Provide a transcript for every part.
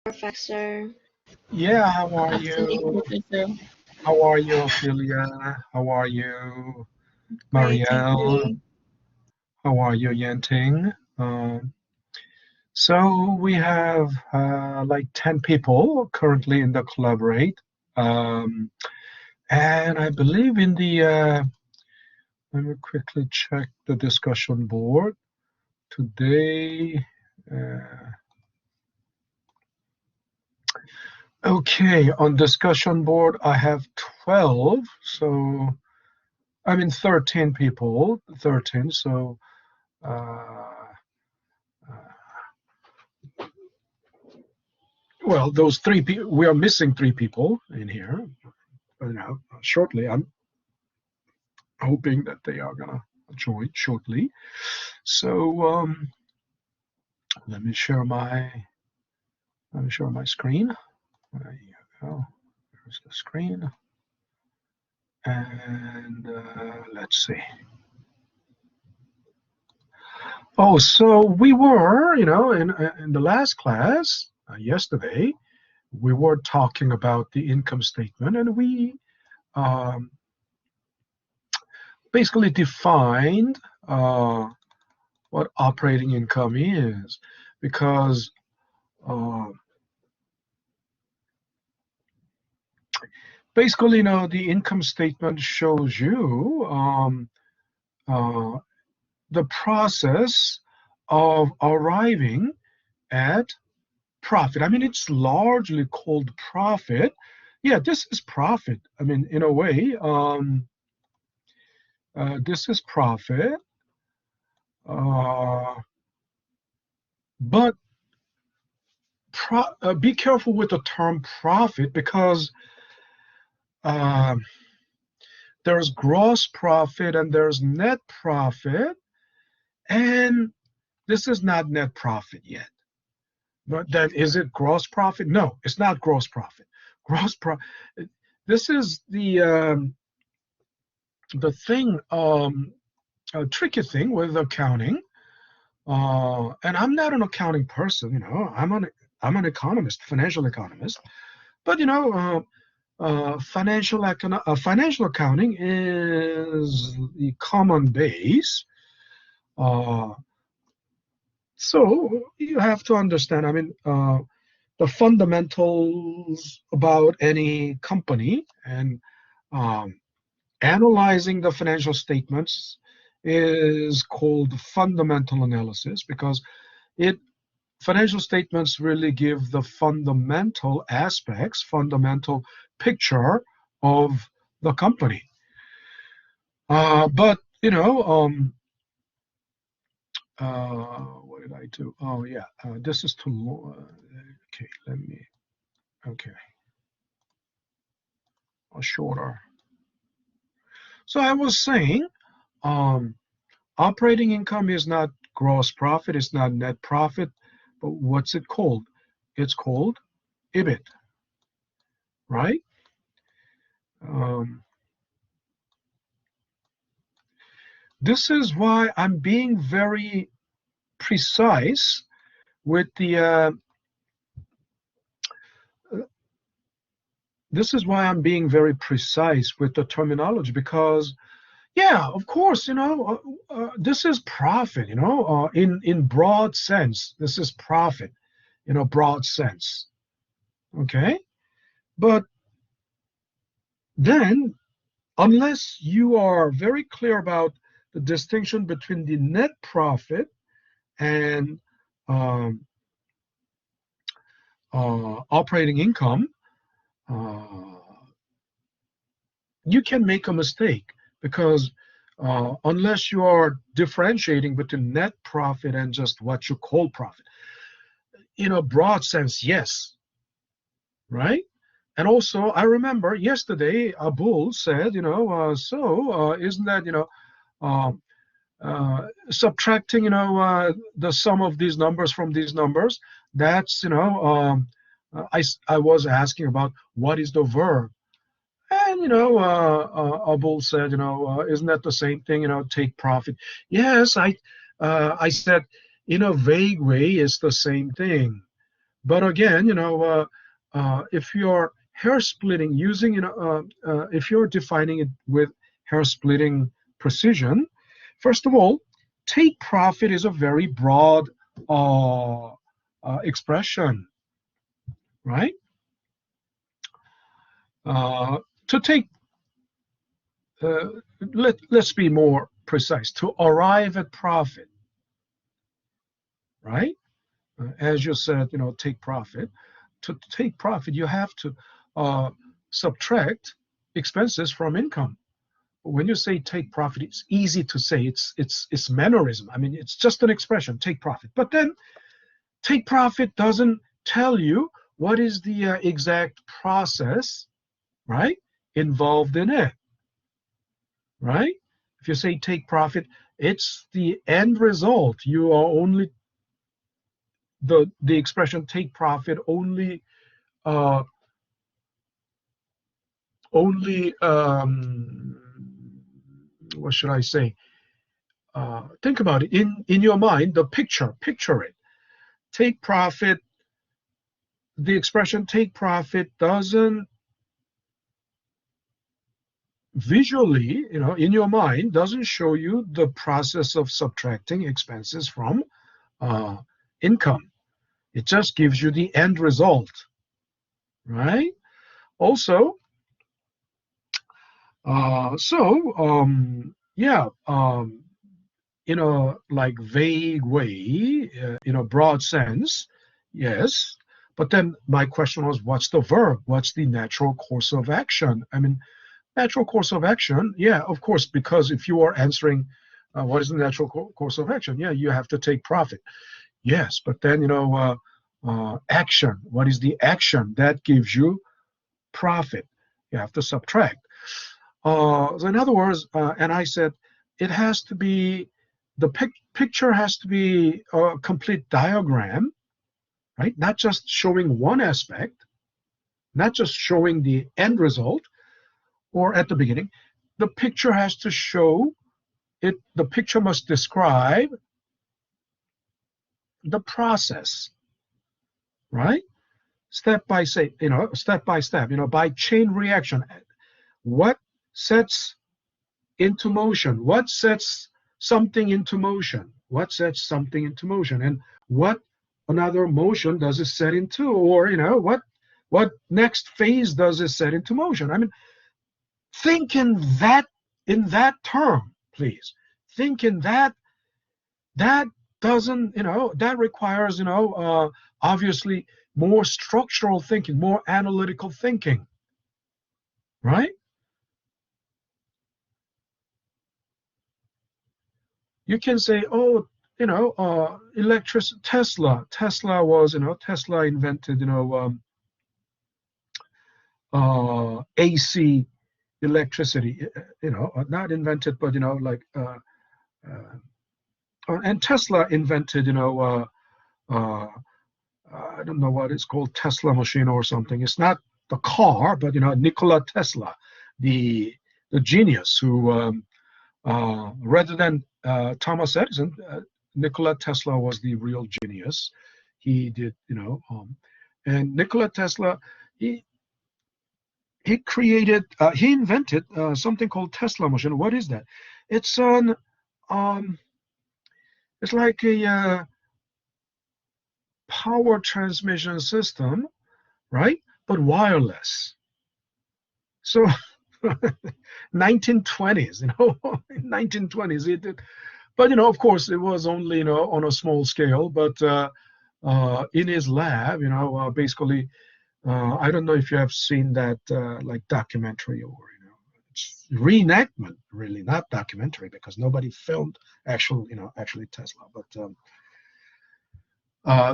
Professor. Yeah, how are Afternoon, you? Professor. How are you, Ophelia? How are you, Great, thank Marielle? you. How are you, Yenting? So we have like 10 people currently in the Collaborate. Um, and I believe in let me quickly check the discussion board. Today, uh, okay, on discussion board, I have 12. So, I mean, 13 people, 13. So, uh, well, those three people, we are missing three people in here. But now, shortly, I'm hoping that they are gonna join shortly. So let me share my screen. There you go. There's the screen, and let's see. Oh, so we were, in the last class yesterday, we were talking about the income statement, and we um, basically defined what operating income is, because uh, basically, the income statement shows you uh, the process of arriving at profit. I mean, it's largely called profit. Yeah, this is profit. I mean, in a way, this is profit. Uh, but be careful with the term profit, because there's gross profit and there's net profit, and this is not net profit yet. But then, is it gross profit? No, it's not gross profit. Gross profit. This is the thing, a tricky thing with accounting. And I'm not an accounting person. I'm an economist, financial economist. But financial accounting is the common base. Uh, so you have to understand, I mean, the fundamentals about any company, and um, analyzing the financial statements is called fundamental analysis, because it financial statements really give the fundamental aspects, fundamental picture of the company. But what did I do? Oh yeah, this is too long. Okay, let me. Okay, a shorter. So I was saying, um, operating income is not gross profit, it's not net profit, but what's it called? It's called EBIT, right? Um, this is why I'm being very precise with the. This is why I'm being very precise with the terminology, because yeah, of course, this is profit, in broad sense, this is profit, in a broad sense, okay? But then, unless you are very clear about the distinction between the net profit and um, operating income, uh, you can make a mistake, because unless you are differentiating between net profit and just what you call profit, in a broad sense, yes, right? And also, I remember yesterday, Abul said, isn't that, um, subtracting, the sum of these numbers from these numbers, that's, I was asking about what is the verb. And Abul said, isn't that the same thing? Take profit. Yes, I said, in a vague way, it's the same thing. But again, if you're hair splitting using, if you're defining it with hair splitting precision, first of all, take profit is a very broad expression, right? To take, uh, let's be more precise, to arrive at profit, right? As you said, take profit. To take profit, you have to uh, subtract expenses from income. When you say take profit, it's easy to say. It's mannerism. I mean, it's just an expression, take profit. But then take profit doesn't tell you what is the exact process, right, involved in it, right? If you say take profit, it's the end result. You are only the expression take profit uh, only what should I say? Think about it in your mind. The picture it. Take profit. The expression take profit doesn't visually, in your mind, doesn't show you the process of subtracting expenses from uh, income. It just gives you the end result, right? Also, yeah, in a like vague way, in a broad sense, yes. But then my question was, what's the verb? What's the natural course of action? I mean, natural course of action, yeah, of course, because if you are answering what is the natural course of action, yeah, you have to take profit. Yes, but then, action, what is the action that gives you profit? You have to subtract. So in other words, and I said, it has to be, the picture has to be a complete diagram, right? Not just showing one aspect, not just showing the end result or at the beginning. The picture has to show it, the picture must describe the process, right? Step by step, by chain reaction. What sets into motion? What sets something into motion? What sets something into motion? And what another motion does it set into? Or, what next phase does it set into motion? I mean, think in that term, please. Think in that doesn't, that requires, obviously more structural thinking, more analytical thinking, right? You can say, oh, electricity, Tesla was, Tesla invented, AC electricity, not invented, but, and Tesla invented, I don't know what it's called, Tesla machine or something. It's not the car, but, Nikola Tesla, the the genius who, rather than Thomas Edison, Nikola Tesla was the real genius. He did, and Nikola Tesla, he he invented something called Tesla machine. What is that? It's an, um, it's like a power transmission system, right? But wireless. So 1920s, 1920s. But of course, it was only on a small scale. But in his lab, basically, I don't know if you have seen that like documentary or it's reenactment, really, not documentary because nobody filmed actually Tesla. But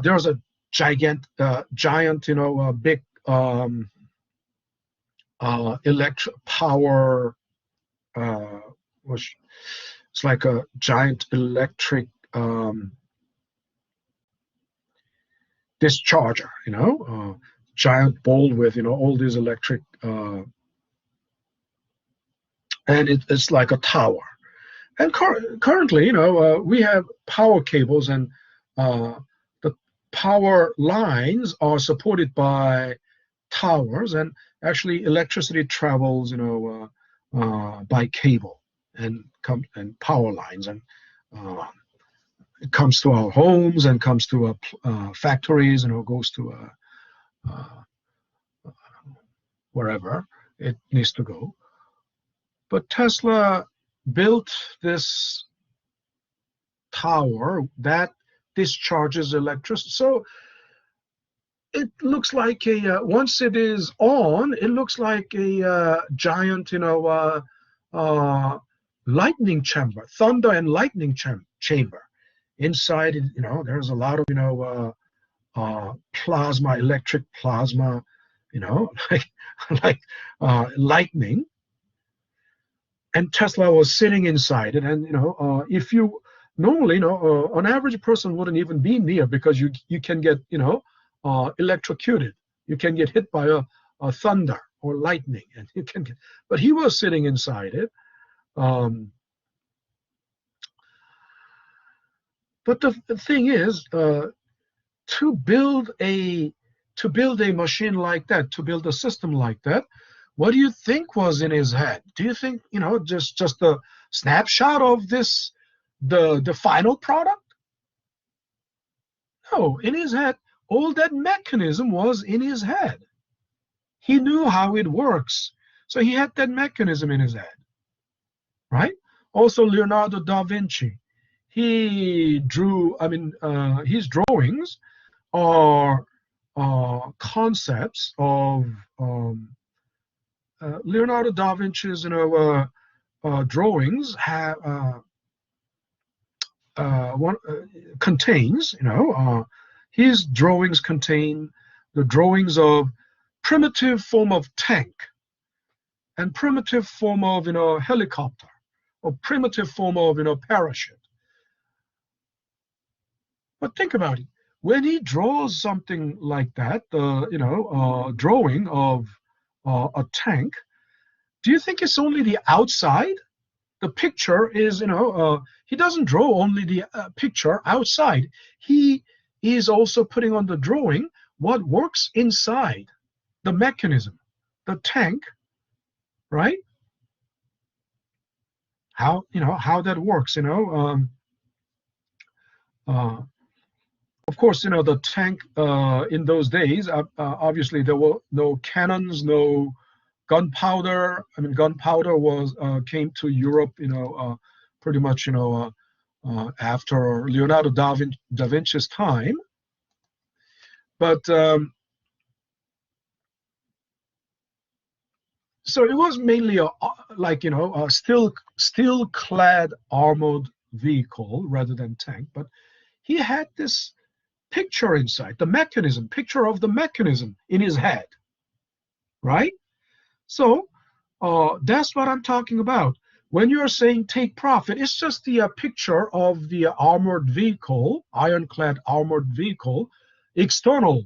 there was a giant, big electric power, uh, which it's like a giant electric discharger, giant bowl with all these electric, and it's like a tower. And currently, we have power cables, and uh, the power lines are supported by towers, and actually electricity travels, by cable and power lines, and uh, it comes to our homes and comes to factories, goes to uh, wherever it needs to go. But Tesla built this tower that discharges electricity. So it looks like once it is on, it looks like a giant, lightning chamber, thunder and lightning chamber. Inside, there's a lot of, plasma, electric plasma, like like lightning. And Tesla was sitting inside it, and if you normally, an average person wouldn't even be near, because you can get, electrocuted. You can get hit by a thunder or lightning, and you can get. But he was sitting inside it. But the thing is, to build a machine like that, to build a system like that, what do you think was in his head? Do you think, just a snapshot of this, the final product? No, in his head, all that mechanism was in his head. He knew how it works. So he had that mechanism in his head, right? Also, Leonardo da Vinci, he drew, his drawings are concepts of Leonardo da Vinci's, drawings have contains, his drawings contain the drawings of primitive form of tank, and primitive form of, helicopter, or primitive form of, parachute. But think about it. When he draws something like that, the drawing of a tank, do you think it's only the outside? The picture is, he doesn't draw only the picture outside. He is also putting on the drawing what works inside, the mechanism, the tank, right? How that works, of course, the tank in those days, obviously there were no cannons, no gunpowder. Gunpowder was came to Europe, pretty much, after Leonardo da Vinci's time. But so it was mainly a steel-clad armored vehicle rather than tank. But he had this picture inside, the mechanism, picture of the mechanism in his head, right? So that's what I'm talking about. When you're saying take profit, it's just the picture of the armored vehicle, ironclad armored vehicle, external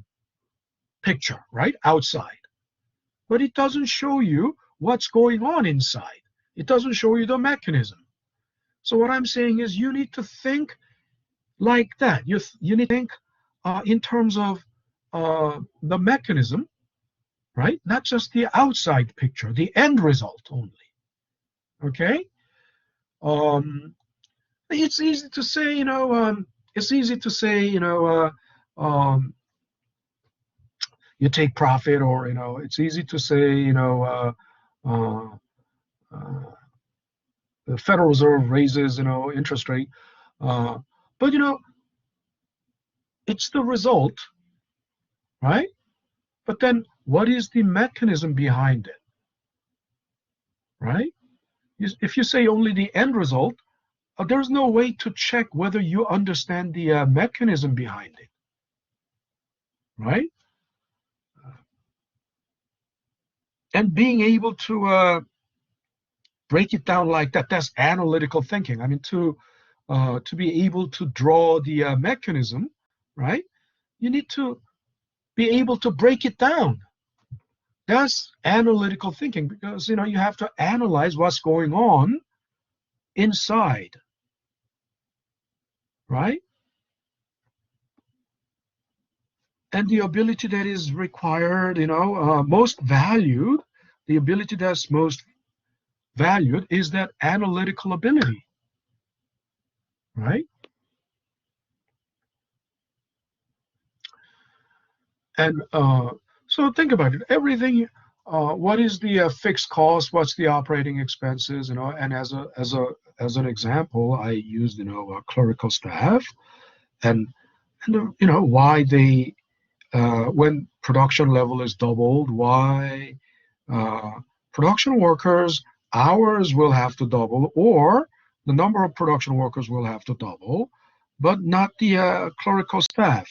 picture, right? Outside. But it doesn't show you what's going on inside. It doesn't show you the mechanism. So what I'm saying is you need to think like that. You need to think in terms of the mechanism, right? Not just the outside picture, the end result only. Okay? It's easy to say, it's easy to say, you take profit, or, it's easy to say, the Federal Reserve raises, interest rate. But, it's the result, right? But then what is the mechanism behind it, right? If you say only the end result, there's no way to check whether you understand the mechanism behind it, right? And being able to break it down like that, that's analytical thinking. To be able to draw the mechanism, right? You need to be able to break it down. That's analytical thinking, because you have to analyze what's going on inside, right? And the ability that is required, most valued, the ability that's most valued is that analytical ability, right? And so think about it. Everything. What is the fixed cost? What's the operating expenses? And as an example, I used clerical staff, and why they when production level is doubled, why uh, production workers hours will have to double, or the number of production workers will have to double, but not the clerical staff,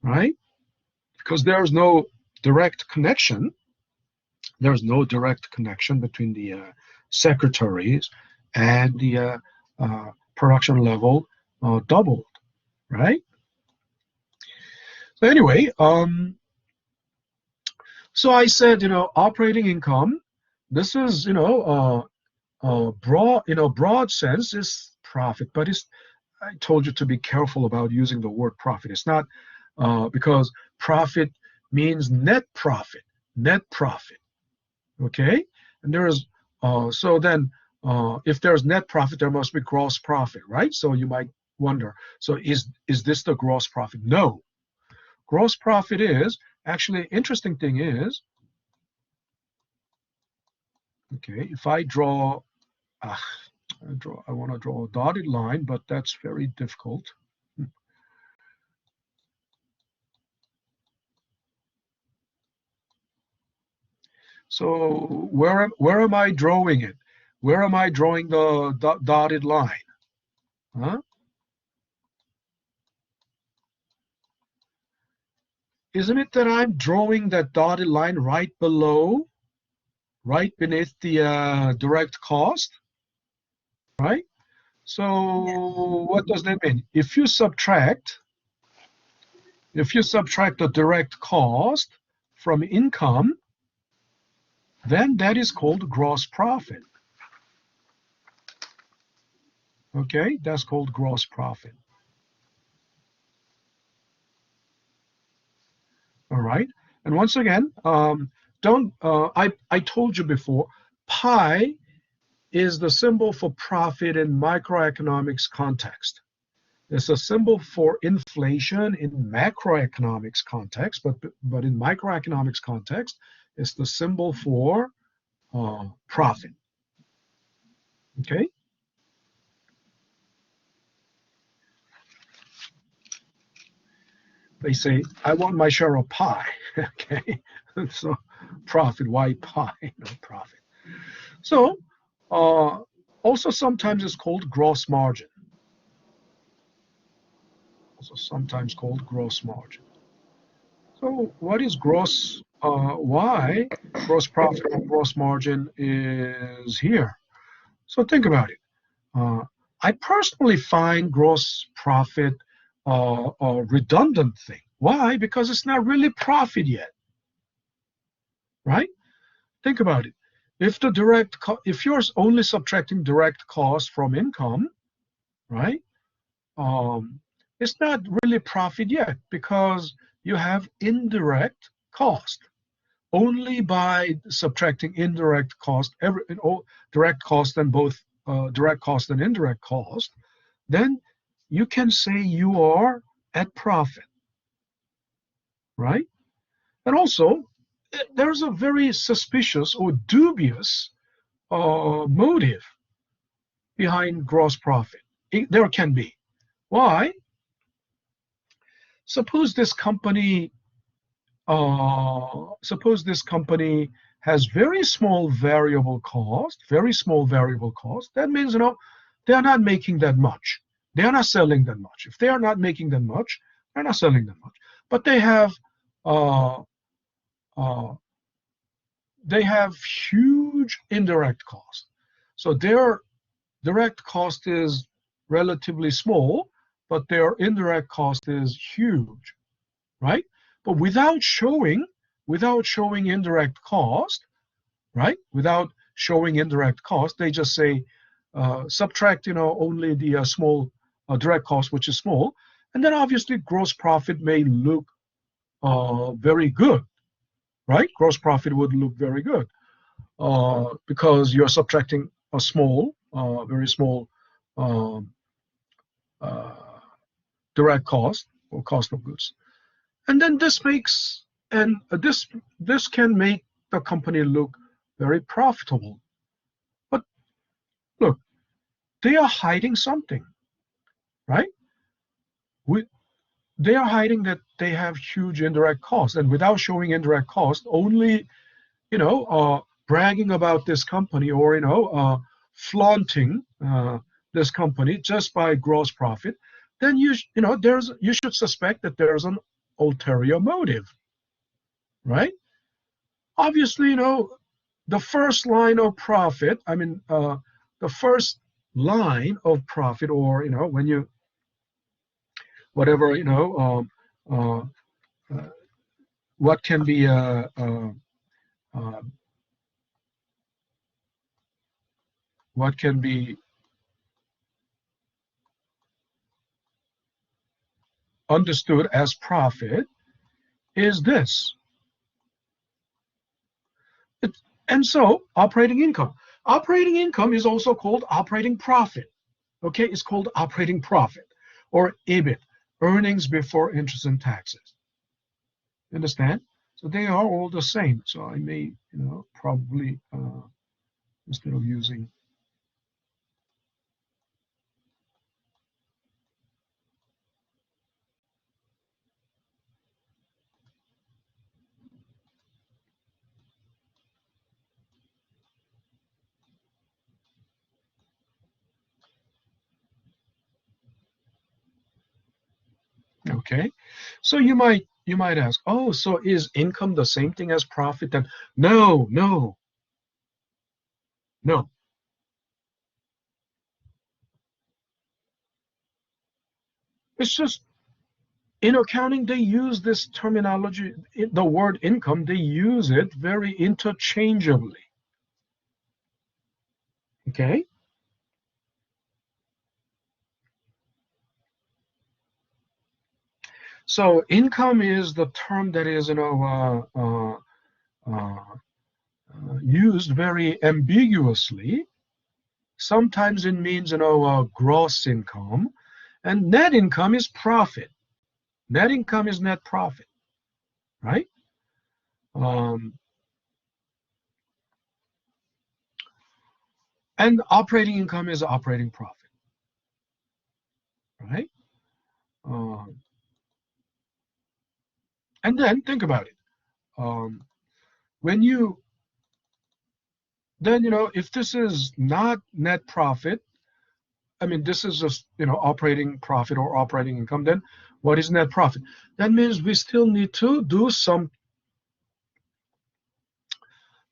right? Because direct connection. There's no direct connection between the secretaries and the production level doubled, right? So anyway, so I said, operating income. This is, broad sense is profit, but I told you to be careful about using the word profit. It's not because profit means net profit, net profit. Okay, and there is so then if there's net profit, there must be gross profit, right? So you might wonder, so is this the gross profit? No, gross profit is actually interesting thing is, okay, if I draw, uh, I want to draw a dotted line, but that's very difficult. So where am I drawing it? Where am I drawing the dotted line? Huh? Isn't it that I'm drawing that dotted line right below, right beneath the direct cost, right? Yeah. So what does that mean? If you subtract the direct cost from income, then that is called gross profit. Okay, that's called gross profit. All right. And once again, don't. I told you before, pi is the symbol for profit in microeconomics context. It's a symbol for inflation in macroeconomics context, but in microeconomics context, it's the symbol for profit. Okay. They say, I want my share of pie. Okay. So profit, why pie? No profit. So uh, also sometimes it's called gross margin. Also sometimes called gross margin. So what is why gross profit or gross margin is here? So think about it. Uh, I personally find gross profit a redundant thing. Why? Because it's not really profit yet, right? Think about it. If you're only subtracting direct cost from income, right? Um, it's not really profit yet because you have indirect cost. Only by subtracting indirect cost, direct cost and both direct cost and indirect cost, then you can say you are at profit, right? And also, there's a very suspicious or dubious motive behind gross profit. There can be. Why? Suppose this company, has very small variable cost, very small variable cost. That means they're not making that much. They're not selling that much. If they are not making that much, they're not selling that much. But uh, uh, they have huge indirect cost. So their direct cost is relatively small, but their indirect cost is huge, right? But without showing indirect cost, right? Without showing indirect cost, they just say subtract, only the small direct cost, which is small, and then obviously gross profit may look very good, right? Gross profit would look very good because you're subtracting a small, very small um, uh, direct cost or cost of goods. And then this makes, and this can make the company look very profitable. But look, they are hiding something, right? We, they are hiding that they have huge indirect costs, and without showing indirect cost, only bragging about this company or flaunting this company just by gross profit, then you should suspect that there's an ulterior motive, right? Obviously, the first line of profit. I mean, the first line of profit, or when you whatever uh, what can be uh, what can be understood as profit is this. It, and so operating income. Operating income is also called operating profit. Okay, it's called operating profit or EBIT, earnings before interest and taxes. Understand? So they are all the same. So I may, probably instead of using. Okay, so you might ask, oh, so is income the same thing as profit? Then no, no, no. It's just in accounting they use this terminology, the word income. They use it very interchangeably. Okay, so income is the term that is used very ambiguously. Sometimes it means gross income, and net income is profit. Net income is net profit, right? Um, and operating income is operating profit, right? Um, and then think about it. Um, when you then if this is not net profit, I mean this is just operating profit or operating income. Then what is net profit? That means we still need to do some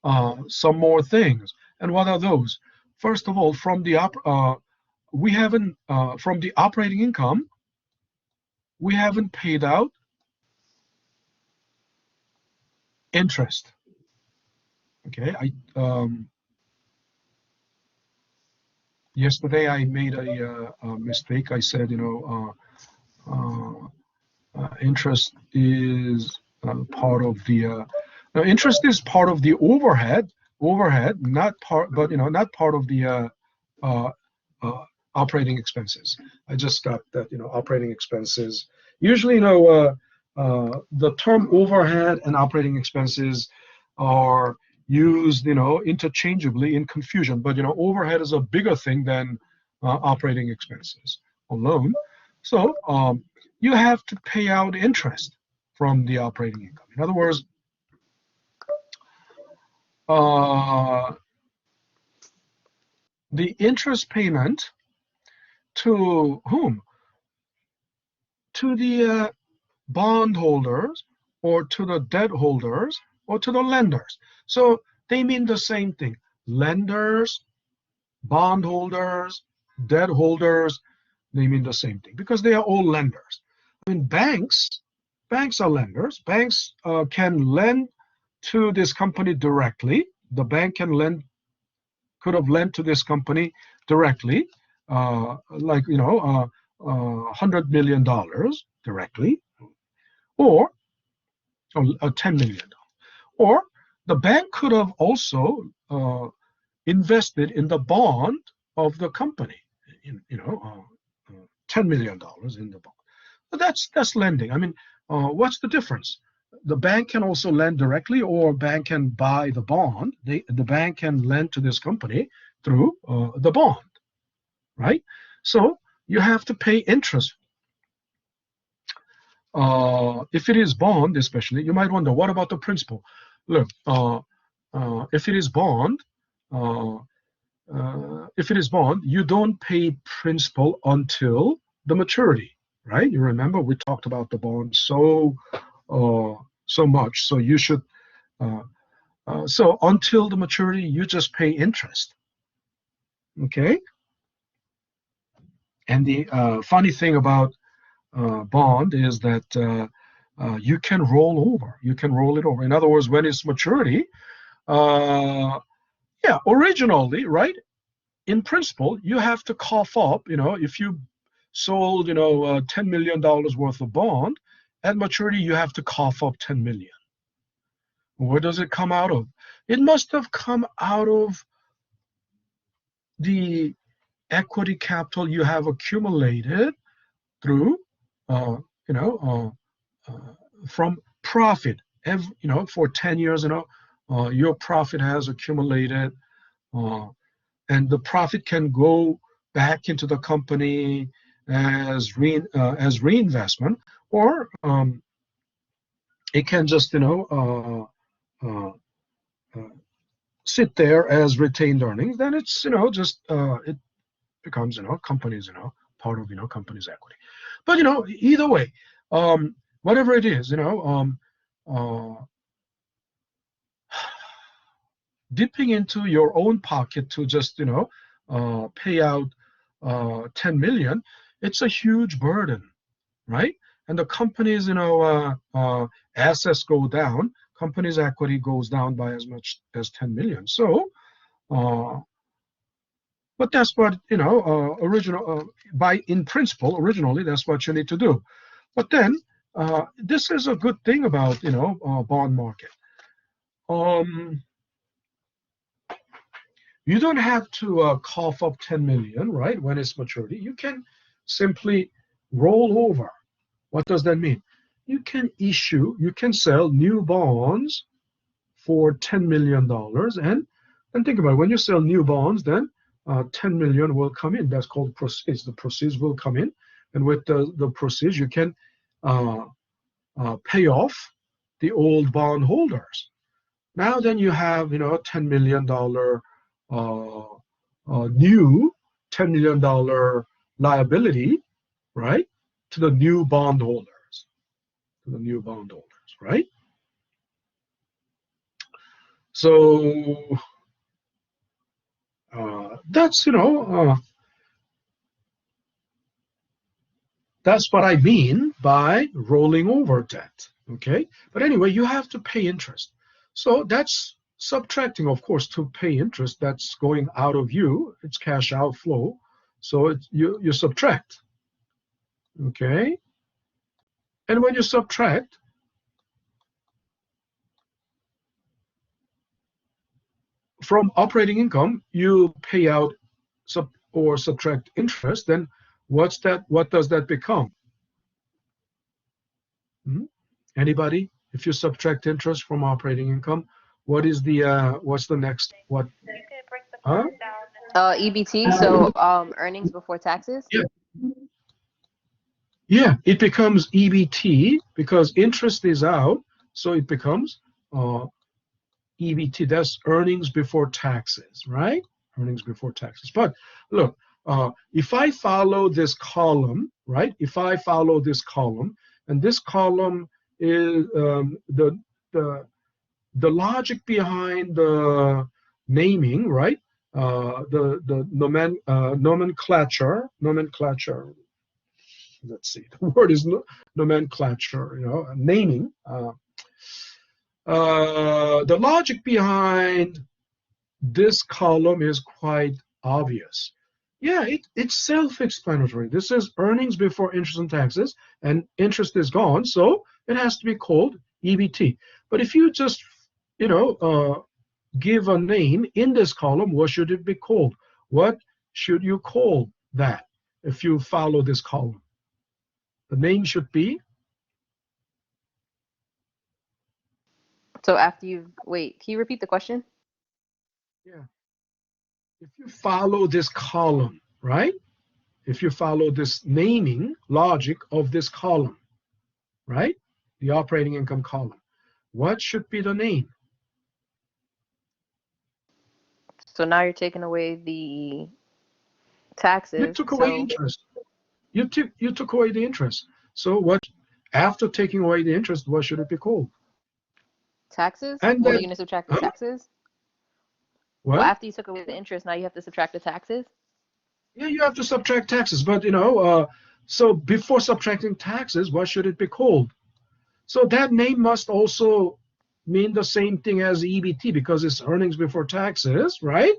more things. And what are those? First of all, we haven't from the operating income, we haven't paid out interest. Okay, yesterday I made a mistake. I said interest is part of the no, interest is part of the overhead, not part, but not part of the uh, uh, operating expenses. I just got that, operating expenses. Usually, the term overhead and operating expenses are used, interchangeably in confusion. But overhead is a bigger thing than operating expenses alone. So you have to pay out interest from the operating income. In other words, uh, the interest payment to whom? To the bondholders, or to the debt holders, or to the lenders. So they mean the same thing. Lenders, bondholders, debt holders, they mean the same thing because they are all lenders. I mean, banks are lenders. Banks can lend to this company directly. The bank could have lent to this company directly, like $100 million directly, or $10 million. Or the bank could have also invested in the bond of the company, $10 million in the bond. But that's lending. I mean, what's the difference? The bank can also lend directly, or bank can buy the bond. The bank can lend to this company through the bond, right? So you have to pay interest. If it is bond, especially, you might wonder, what about the principal? Look, if it is bond, you don't pay principal until the maturity, right? You remember we talked about the bond so much. So you should. So until the maturity, you just pay interest. Okay. And the funny thing about bond is that you can roll over. You can roll it over. In other words, when it's maturity, yeah, originally, right? In principle, you have to cough up. If you sold, $10 million worth of bond, at maturity, you have to cough up 10 million. Where does it come out of? It must have come out of the equity capital you have accumulated through, from profit. For 10 years, your profit has accumulated, and the profit can go back into the company as reinvestment, or it can just sit there as retained earnings. Then it's just it becomes companies part of company's equity. But either way, whatever it is, dipping into your own pocket to just pay out 10 million, it's a huge burden, right? And the company's assets go down, company's equity goes down by as much as 10 million. So but that's what in principle, originally that's what you need to do. But then this is a good thing about bond market. You don't have to cough up 10 million, right, when it's maturity. You can simply roll over. What does that mean? You can sell new bonds for $10 million. And think about it, when you sell new bonds, then 10 million will come in. That's called proceeds. The proceeds will come in. And with the proceeds, you can pay off the old bond holders. Now then you have, $10 million new $10 million liability, right, to the new bondholders, right? So that's that's what I mean by rolling over debt. Okay, but anyway, you have to pay interest. So that's subtracting, of course, to pay interest. That's going out of you. It's cash outflow. So you subtract. Okay, and when you subtract, from operating income, you pay out or subtract interest. Then what does that become? Anybody? If you subtract interest from operating income, what's the next? What? Huh? EBT, so earnings before taxes? Yeah. Yeah, it becomes EBT because interest is out, so it becomes EBT. That's earnings before taxes, right? Earnings before taxes. But look, if I follow this column, right? If I follow this column, and this column is the logic behind the naming, right? The nomenclature. Let's see. The word is nomenclature. Naming. The logic behind this column is quite obvious. Yeah, it's self-explanatory. This is earnings before interest and taxes, and interest is gone, so it has to be called EBT. But if you just, give a name in this column, what should it be called? What should you call that if you follow this column? The name should be? So after you wait, can you repeat the question? Yeah. If you follow this column, right? If you follow this naming logic of this column, right? The operating income column, what should be the name? So now you're taking away the You taxes. took away So interest. You took away the interest. So what? After taking away the interest, what should it be called? taxes? And Well, then, you're gonna subtract the huh? taxes? Well, What? after you took away the interest, now you have to subtract the taxes? Yeah, you have to subtract taxes, but so before subtracting taxes, what should it be called? So that name must also mean the same thing as EBT because it's earnings before taxes, right?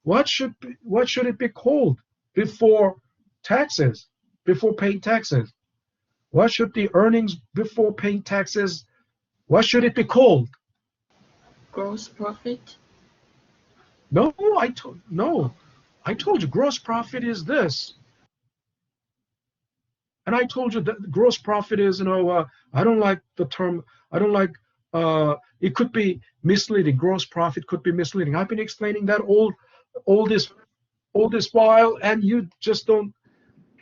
What should it be called before taxes, before paying taxes? What should the earnings before paying taxes? What should it be called? Gross profit. No, I told you gross profit is this. And I told you that gross profit is, I don't like the term, I don't like, it could be misleading. Gross profit could be misleading. I've been explaining that all this while, and you just don't.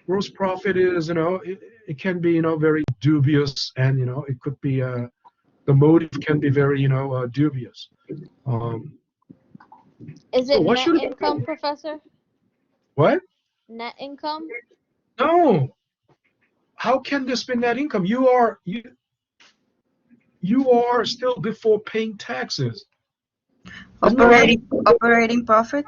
Gross profit is, it can be, very dubious, and, it could be, the motive can be very, dubious. Is So it what net should it income, be? Professor? What? Net income? No. How can this be net income? You are still before paying taxes. Isn't that right? Operating profit?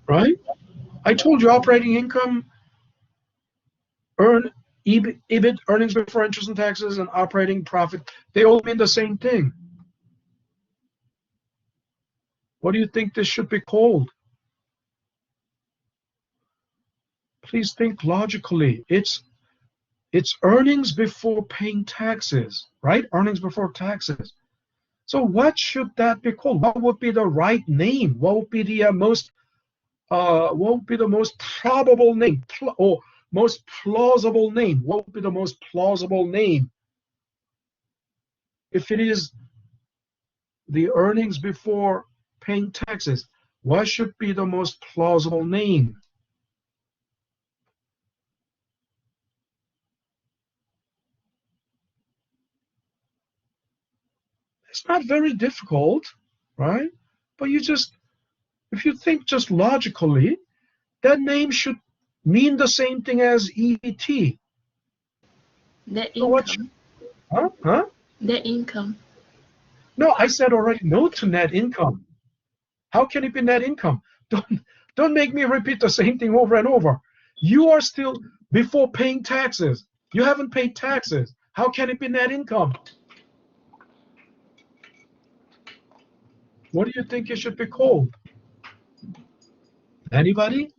Right? I told you operating income, EBIT, earnings before interest and taxes, and operating profit, they all mean the same thing. What do you think this should be called? Please think logically. It's earnings before paying taxes, right? Earnings before taxes. So what should that be called? What would be the right name? What would be the most probable name or most plausible name? What would be the most plausible name? If it is the earnings before paying taxes, what should be the most plausible name? It's not very difficult, right? But if you think just logically, that name should mean the same thing as EBT. Net So what? income. Huh? Net income. No, I said already no to net income. How can it be net income? Don't make me repeat the same thing over and over. You are still before paying taxes. You haven't paid taxes. How can it be net income? What do you think it should be called? Anybody?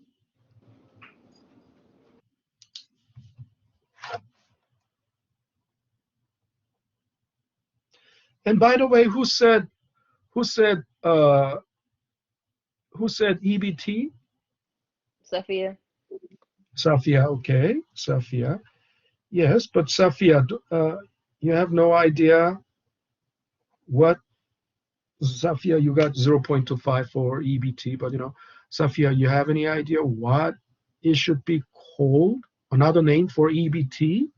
And by the way, who said EBT? Sophia. Safia, okay. Safia. Yes, but Safia, you have no idea what Safia, you got 0.25 for EBT, but Safia, you have any idea what it should be called? Another name for EBT?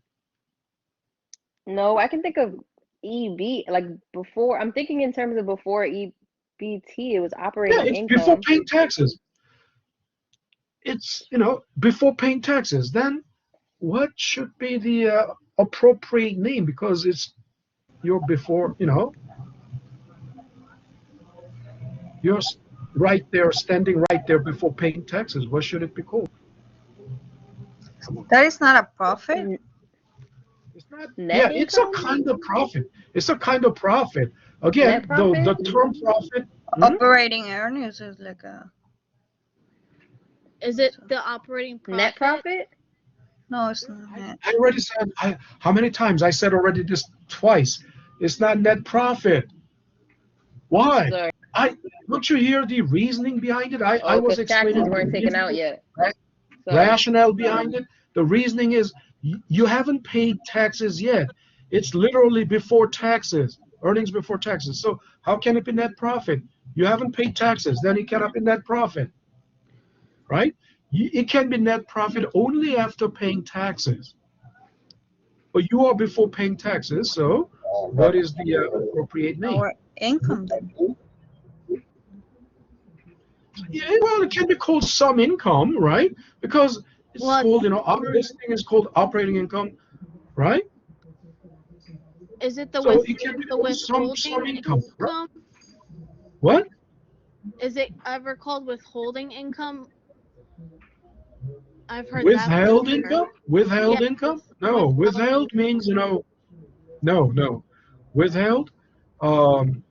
No, I can think of EB like before. I'm thinking in terms of before EBT, it was Yeah, operating it's before income. paying taxes. It's, before paying taxes. Then what should be the appropriate name? Because you're before, you're right there, standing right there before paying taxes. What should it be called? That is not a profit? It's not. Yeah, Net it's a income? kind of profit. It's a kind of profit. Again, Net the profit? term profit. Operating earnings is like a... Is it the operating profit? Net profit? No, it's not net. I already said, how many times? I said already this twice. It's not net profit. Why? Sorry. Don't you hear the reasoning behind it? I Oh, was because taxes explaining the weren't taken out yet. Sorry. rationale behind it. The reasoning is you haven't paid taxes yet. It's literally before taxes, earnings before taxes. So how can it be net profit? You haven't paid taxes, then it cannot be net profit, right? It can be net profit only after paying taxes. But you are before paying taxes, so what is the appropriate name? Our income then. Yeah, well, it can be called some income, right? Because it's called, this thing is called operating income, right? Is it the So it can be the called withholding some income. Right? income? What? Is it ever called withholding income? I've heard Withheld that before. income? Withheld Yeah, income? No, withheld means, no. Withheld, um,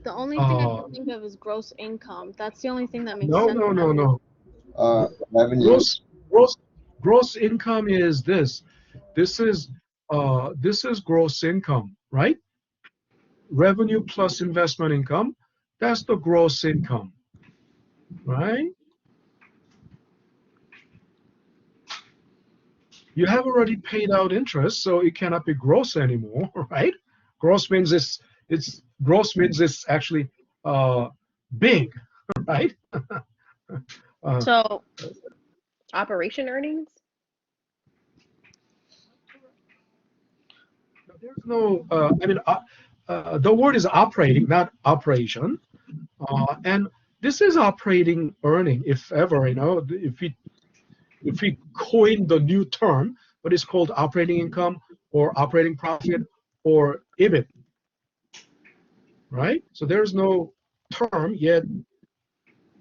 The only thing I can think of is gross income. That's the only thing that makes sense. no. Revenue. Gross income is this. This is gross income, right? Revenue plus investment income. That's the gross income, right? You have already paid out interest, so it cannot be gross anymore, right? Gross means it's actually big, right? So Operation earnings? There's no, the word is operating, not operation. And this is operating earning, if ever, if we coin the new term, but it's called operating income or operating profit or EBIT, right? So there's no term yet.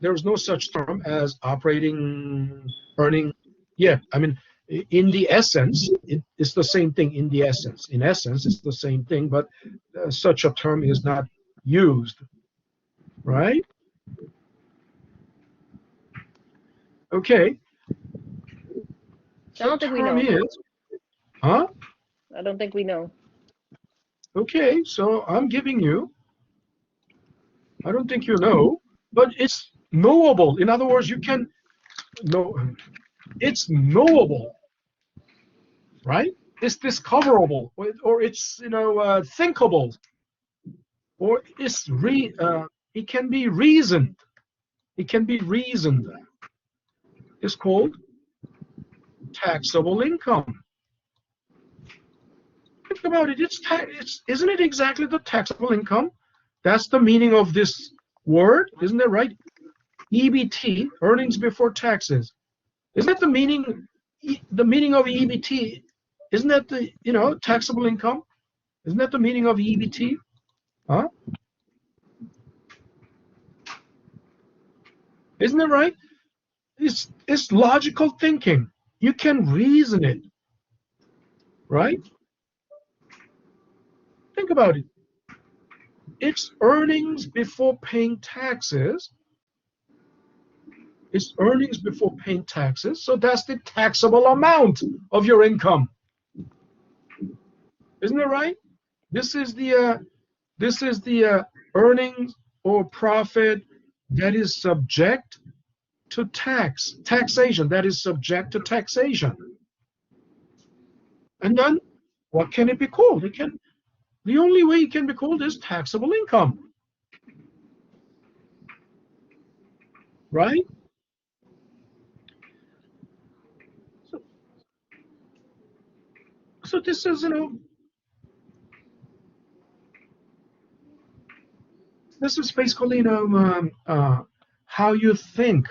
There's no such term as operating earning. Yeah, in the essence, it's the same thing in the essence. In essence, it's the same thing, but such a term is not used, right? Okay. I don't think we Term know. is, huh? I don't think we know. Okay, so I'm giving you, I don't think you know, but it's knowable. In other words, you can know, it's knowable, right? It's discoverable, or it's, thinkable, or it can be reasoned. It can be reasoned. It's called taxable income. Think about it. Isn't it exactly the taxable income? That's the meaning of this word, isn't it right? EBT, earnings before taxes. Isn't that the meaning? The meaning of EBT, isn't that the taxable income? Isn't that the meaning of EBT? Huh? Isn't it right? It's logical thinking. You can reason it, right? Think about it. It's earnings before paying taxes. It's earnings before paying taxes. So that's the taxable amount of your income. Isn't it right? This is the earnings or profit that is subject to taxation, that is subject to taxation. And then what can it be called? The only way it can be called is taxable income. Right? So this is, this is basically, how you think.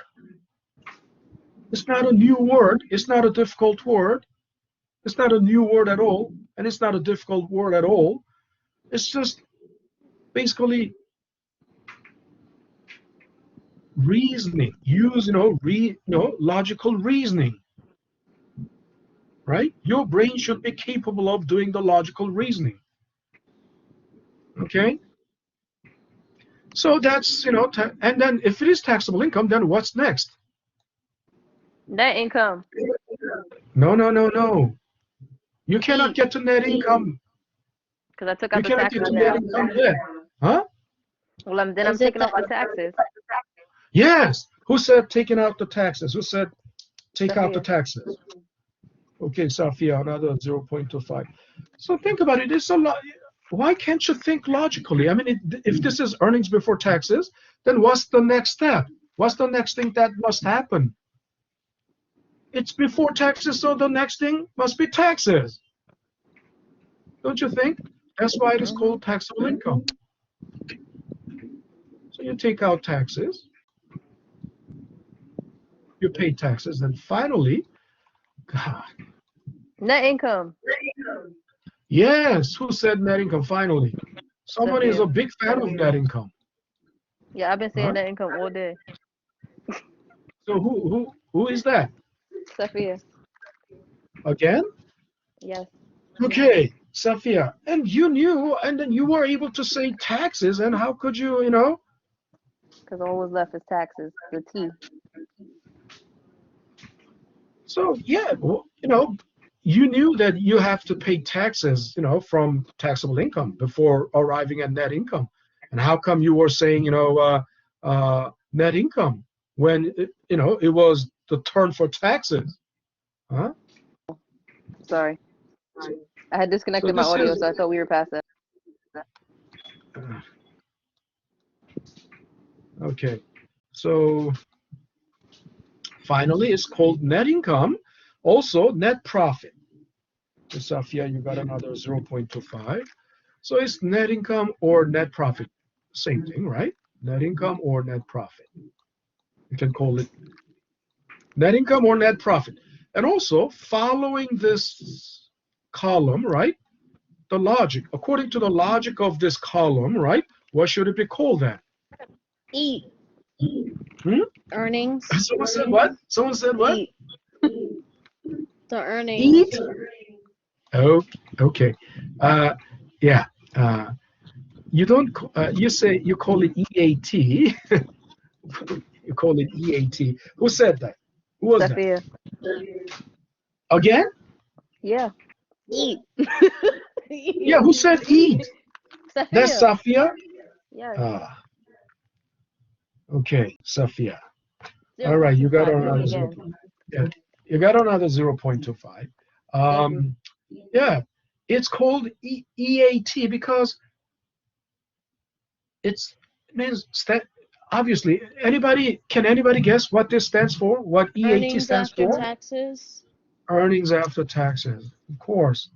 It's not a new word. It's not a difficult word. It's not a new word at all, and it's not a difficult word at all. It's just basically reasoning. Use, logical reasoning. Right? Your brain should be capable of doing the logical reasoning. Okay? So that's, and then if it is taxable income, then what's next? Net income. No. You cannot E. get to net income. Because I took You out the cannot get taxes to net now. income yet. Huh? Well, I'm Is it taking off the the taxes. Yes. Who said taking out the taxes? Who said take out the Sophia. taxes? Okay, Safia, another 0.25. So think about it. It's a lot. Why can't you think logically? I mean, if this is earnings before taxes, then what's the next step? What's the next thing that must happen? It's before taxes, so the next thing must be taxes. Don't you think? That's why it is called taxable income. So you take out taxes, you pay taxes, and finally, God, Net income. yes, who said net income finally? Someone is Sophia. a big fan of net income. Yeah, I've been saying Huh? net income all day. So who is that? Sophia. Again? Yes. Okay, Safia. And you knew, and then you were able to say taxes, and how could you, Because all was left is taxes. The T. So yeah, well, you knew that you have to pay taxes, from taxable income before arriving at net income. And how come you were saying, net income when, it was the turn for taxes? Huh? Sorry. I had So disconnected my this audio, is, so I thought we were past that. okay. So finally, it's called net income, also net profit. So Safia, you got another 0.25. So it's net income or net profit. Same thing, right? Net income or net profit. You can call it net income or net profit. And also, following this column, right? The logic, according to the logic of this column, right? What should it be called then? E. Hmm? Earnings? Someone said what? Someone said what? E. The earnings. Eat? Oh, okay. Yeah. You don't. You say you call it EAT. You call it EAT. Who said that? Who was that? Sophia. Again? Yeah. Eat. Yeah. Who said eat? That's Sophia. Safia. Yes. Ah. Okay, Safia. All right, you got 0.25. Do another it again. Yeah, you got another 0.25. Thank you. Yeah, it's called EAT because it means obviously can anybody guess what this stands for? What EAT Earnings stands after for? taxes. Earnings after taxes, of course.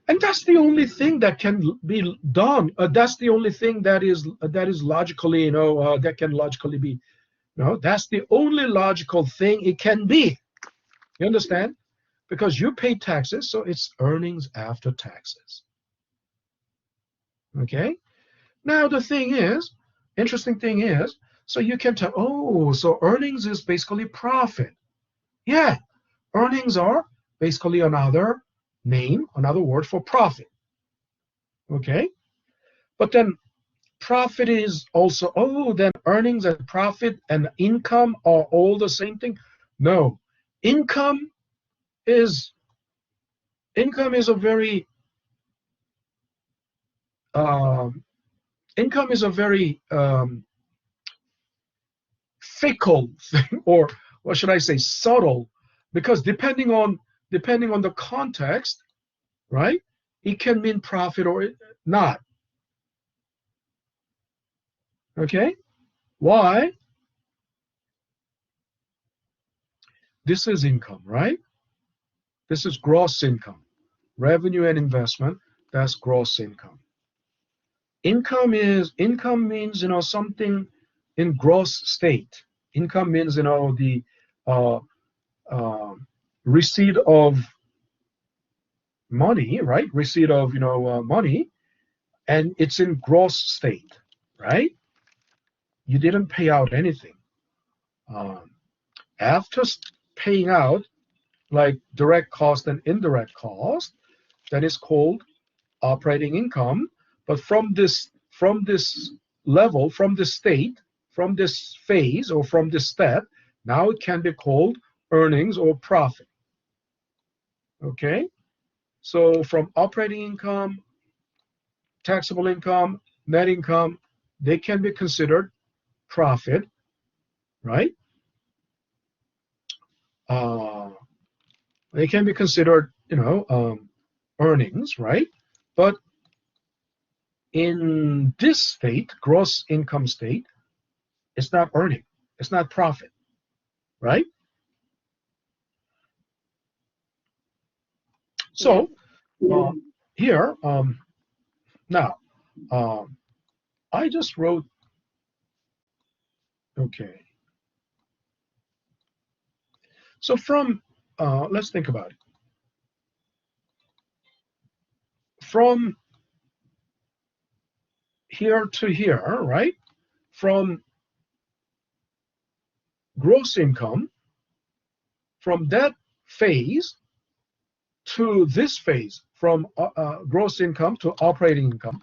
And that's the only thing that can be done. That's the only thing that is logically, that can logically be. No, that's the only logical thing it can be. You understand? Because you pay taxes, so it's earnings after taxes. Okay? Now the thing is, interesting thing is, so you can tell, oh, so earnings is basically profit. Yeah, earnings are basically another name, another word for profit. Okay? But then profit is also, oh, then earnings and profit and income are all the same thing? No. Income is a very um, income is a very fickle thing, or what should I say, subtle, because depending on the context, right? It can mean profit or not. Okay? Why? This is income, right? This is gross income. Revenue and investment, that's gross income. Income means, something in gross state. Income means, the uh, uh, receipt of money, right? Receipt of, money, and it's in gross state, right? You didn't pay out anything. Um, After paying out, like direct cost and indirect cost, that is called operating income. But from this from this level, from this state, from this phase, or from this step, now it can be called earnings or profit. Okay? So from operating income, taxable income, net income, they can be considered profit, right? They can be considered, earnings, right? But in this state, gross income state, it's not earning, it's not profit, right? So here, now, I just wrote, okay. So from, let's think about it. From here to here, right? From gross income, from that phase to this phase, from gross income to operating income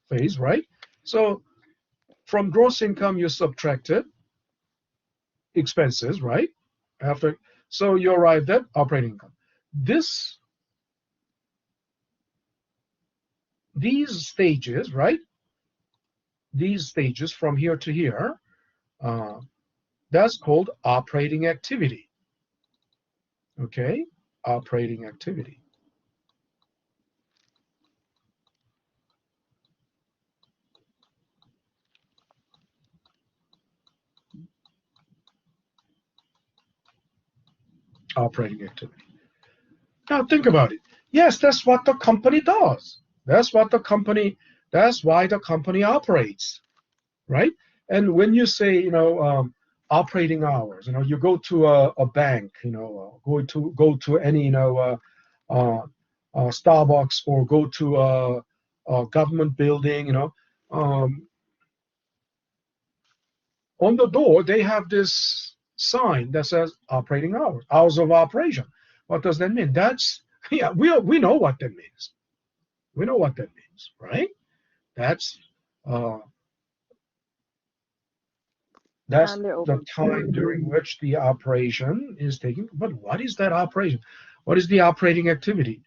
phase, right? So from gross income, you subtracted expenses, right? So you arrived at operating income. These stages, right? These stages from here to here, that's called operating activity. Okay, operating activity. Operating activity. Now think about it. Yes, that's what the company does. That's why the company operates, right? And when you say, operating hours, you go to a bank, go to any, Starbucks, or go to a government building, on the door they have this sign that says operating hours, hours of operation. What does that mean? That's, yeah, we know what that means. We know what that means, right? That's the time during which the operation is taking. But what is that operation? What is the operating activity?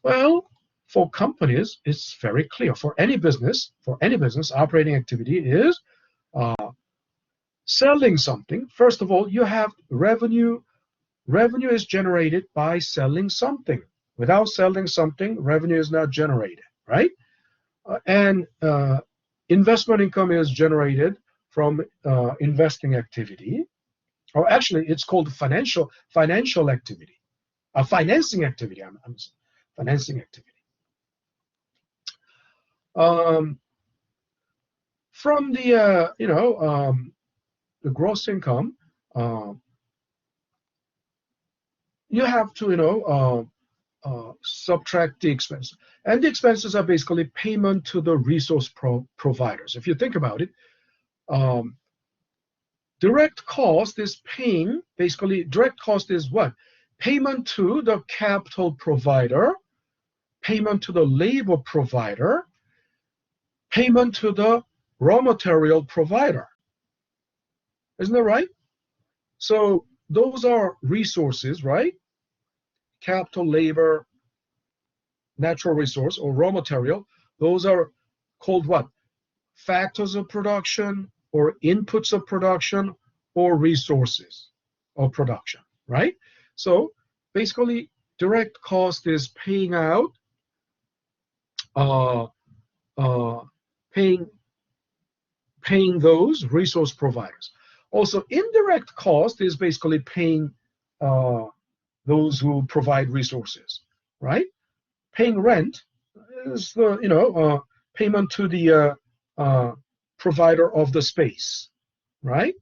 Well, for companies, it's very clear. For any business, operating activity is selling something. First of all, you have revenue. Revenue is generated by selling something. Without selling something, revenue is not generated, right? And investment income is generated from investing activity, or actually, it's called financial activity, financing activity. I'm financing activity. From the the gross income, you have to subtract the expenses, and the expenses are basically payment to the resource providers. If you think about it, direct cost is paying. Basically, direct cost is what? Payment to the capital provider, payment to the labor provider, payment to the raw material provider. Isn't that right? So those are resources, right? Capital, labor, natural resource, or raw material. Those are called what? Factors of production, or inputs of production, or resources of production, right? So basically, direct cost is paying out, paying those resource providers. Also, indirect cost is basically paying those who provide resources, right? Paying rent is the payment to the provider of the space, right?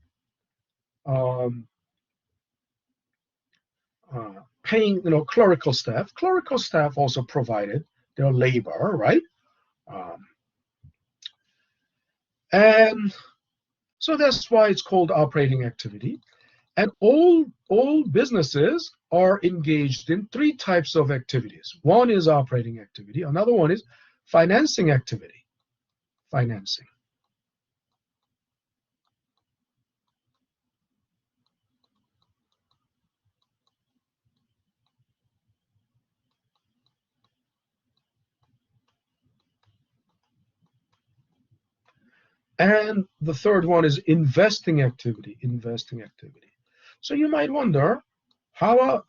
Paying clerical staff. Clerical staff also provided their labor, right? And so that's why it's called operating activity. And all businesses are engaged in three types of activities. One is operating activity. Another one is financing activity. financing. And the third one is investing activity. Investing activity. So you might wonder, how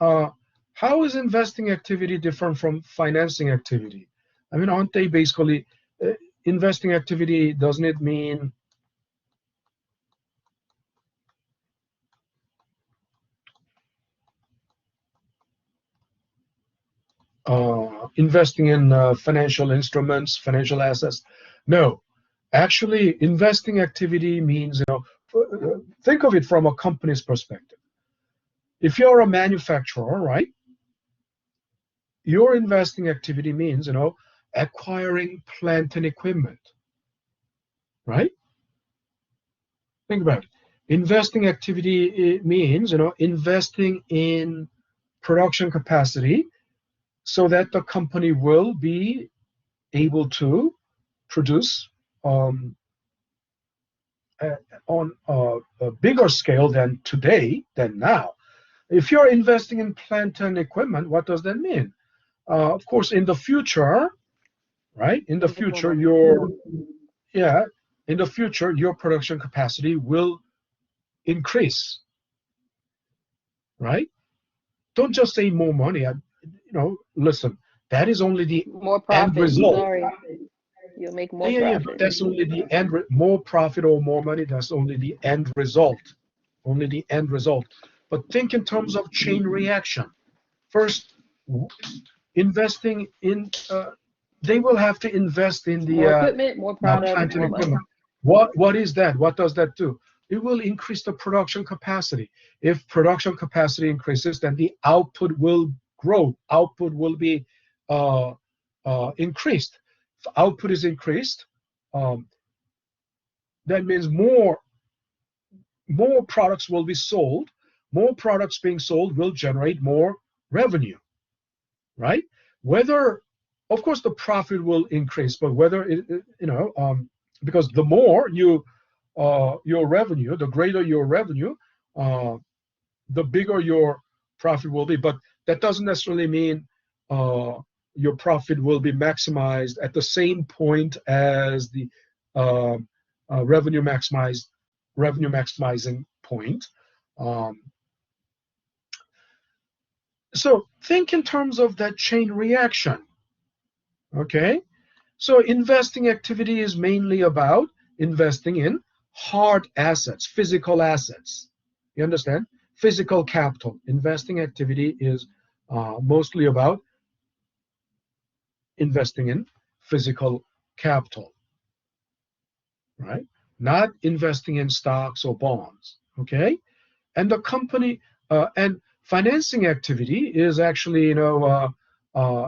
is investing activity different from financing activity? I mean, aren't they basically investing activity? Doesn't it mean investing in financial instruments, financial assets? No, actually, investing activity means, think of it from a company's perspective. If you're a manufacturer, right, your investing activity means, acquiring plant and equipment, right? Think about it. Investing activity, it means, investing in production capacity so that the company will be able to produce on a bigger scale than today, than now. If you're investing in plant and equipment, what does that mean? Of course, in the future, right? In the future, your production capacity will increase, right? Don't just say more money. Listen, that is only the More end profit. result. Sorry. You'll make more Yeah, profit. but that's only the end. More profit or more money. That's only the end result. Only the end result. But think in terms of chain reaction. First, investing in. They will have to invest in the More equipment, more product, plant and more money. equipment. What is that? What does that do? It will increase the production capacity. If production capacity increases, then the output will grow. Output will be increased. If output is increased, that means more products will be sold. More products being sold will generate more revenue, right? Whether, of course, the profit will increase, but whether because the more your revenue, the greater your revenue, the bigger your profit will be. But that doesn't necessarily mean your profit will be maximized at the same point as the revenue maximizing point. So think in terms of that chain reaction. Okay, so investing activity is mainly about investing in hard assets, physical assets. You understand? Physical capital. Investing activity is mostly about investing in physical capital, right? Not investing in stocks or bonds. Okay, and the company and financing activity is actually,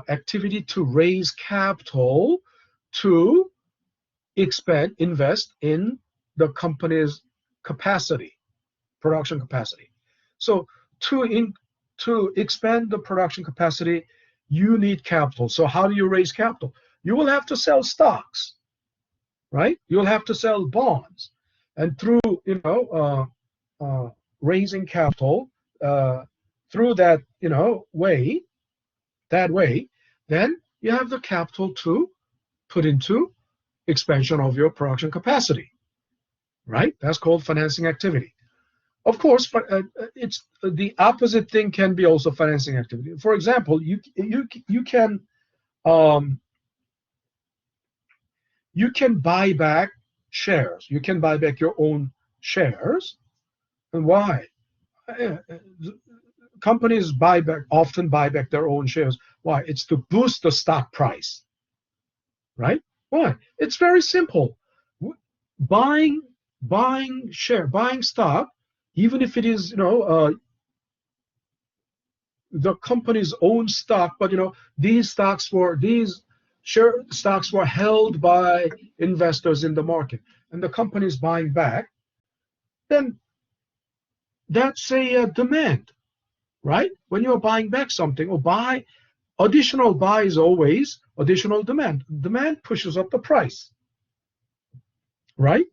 activity to raise capital to invest in the company's capacity, production capacity. So to expand the production capacity, you need capital. So how do you raise capital? You will have to sell stocks, right? You'll have to sell bonds, and through raising capital through that way, then you have the capital to put into expansion of your production capacity, right? That's called financing activity. Of course, but it's the opposite thing can be also financing activity. For example, you can buy back shares. You can buy back your own shares. And why? Companies often buy back their own shares. Why? It's to boost the stock price, right? Why? It's very simple. Buying stock, even if it is the company's own stock, but these stocks were held by investors in the market, and the company is buying back, then that's a demand, right? When you're buying back something or additional buy is always additional demand. Demand pushes up the price, right?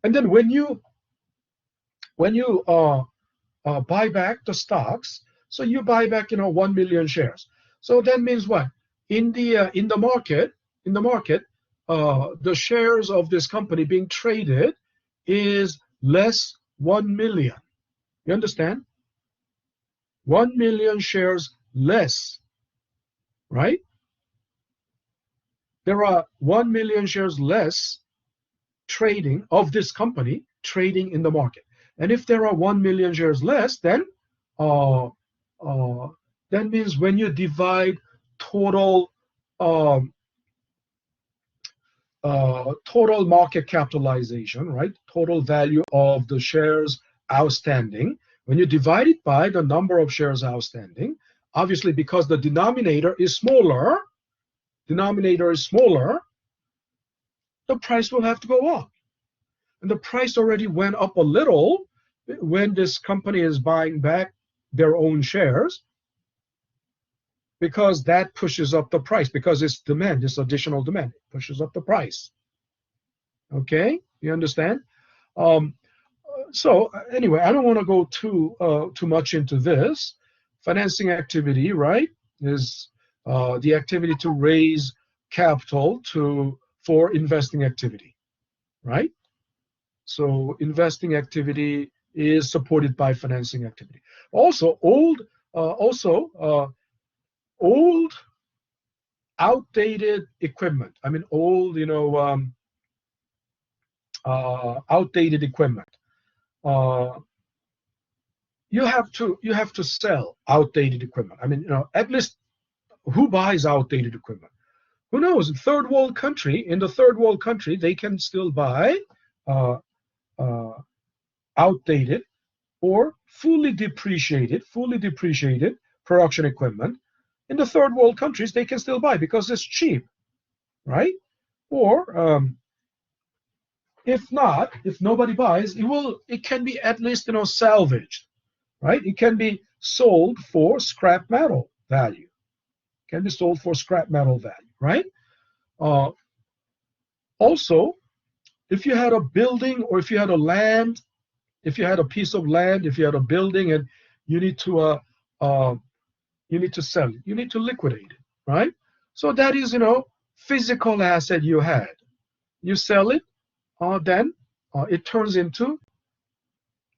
And then when you buy back the stocks, so you buy back 1 million shares. So that means what? In the market, the shares of this company being traded is less 1 million. You understand? 1 million shares less, right? There are 1 million shares less trading of this company trading in the market. And if there are 1 million shares less, then that means when you divide total total market capitalization, right? Total value of the shares outstanding. When you divide it by the number of shares outstanding, obviously because the denominator is smaller, the price will have to go up. And the price already went up a little when this company is buying back their own shares, because that pushes up the price, because it's demand, it's additional demand, it pushes up the price. Okay, you understand? So anyway, I don't want to go too much into this. Financing activity, right, is the activity to raise capital for investing activity, right? So investing activity is supported by financing activity. Also, old, outdated equipment. I mean, old, outdated equipment. You have to sell outdated equipment. I mean, at least who buys outdated equipment? Who knows? In the third world country, they can still buy outdated or fully depreciated production equipment. In the third world countries, they can still buy because it's cheap, right? Or if not, if nobody buys, it can be at least salvaged, right? It can be sold for scrap metal value. Right? Also, if you had a building, or if you had a land, if you had a piece of land, if you had a building, and you need to sell it, you need to liquidate it, right? So that is physical asset you had. You sell it, then it turns into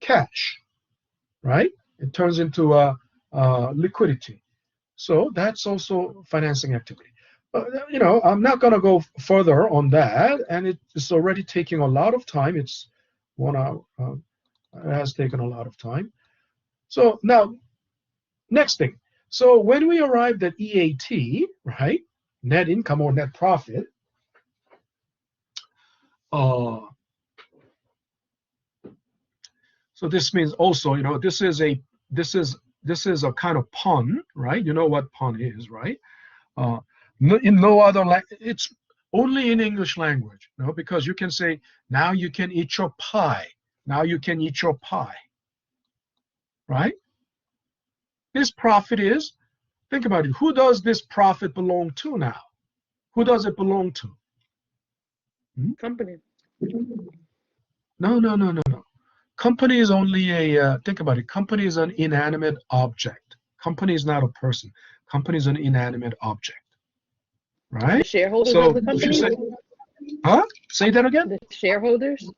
cash, right? It turns into liquidity. So that's also financing activity. I'm not going to go further on that, and it's already taking a lot of time. It's 1 hour. It has taken a lot of time. So now, next thing. So when we arrived at EAT, right, net income or net profit, so this means also, this is a kind of pun, right? You know what pun is, right? In no other language, it's only in English language, because you can say, now you can eat your pie. Now you can eat your pie, right? This profit is, think about it, who does this profit belong to now? Who does it belong to? Company. No. Company is only think about it, company is an inanimate object. Company is not a person. Company is an inanimate object, right? The shareholders of the company? Say that again? The shareholders?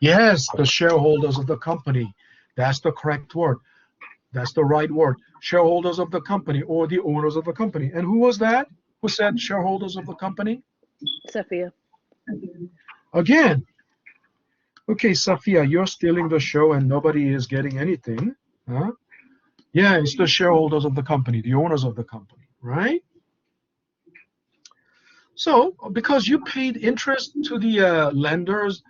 Yes, the shareholders of the company. That's the correct word. That's the right word. Shareholders of the company, or the owners of the company. And who was that? Who said shareholders of the company? Sophia. Again. Okay, Sophia, you're stealing the show and nobody is getting anything. Huh? Yeah, it's the shareholders of the company, the owners of the company, right? So, because you paid interest to the lenders,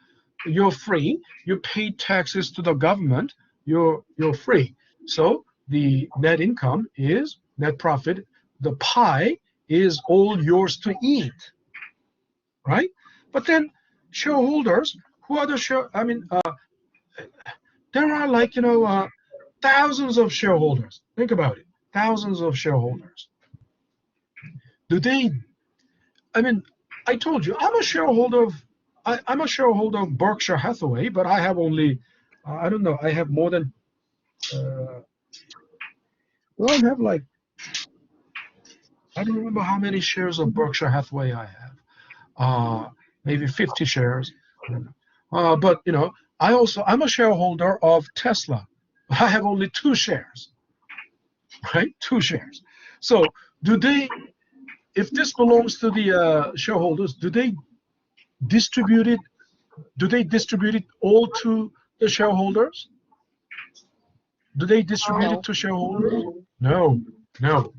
you're free. You paid taxes to the government, you're free. So the net income is net profit. The pie is all yours to eat, right? But then shareholders, who are the there are like thousands of shareholders. Think about it, thousands of shareholders. Do they? I told you, I'm a shareholder of I'm a shareholder of Berkshire Hathaway, but I have only, I don't know, I have more than, well, I have like, I don't remember how many shares of Berkshire Hathaway I have. Maybe 50 shares. But you know, I'm a shareholder of Tesla. I have only 2 shares, right? 2 shares. So do they? If this belongs to the shareholders, do they distribute it? Do they distribute it all to the shareholders? Do they distribute it No, to shareholders? No, no.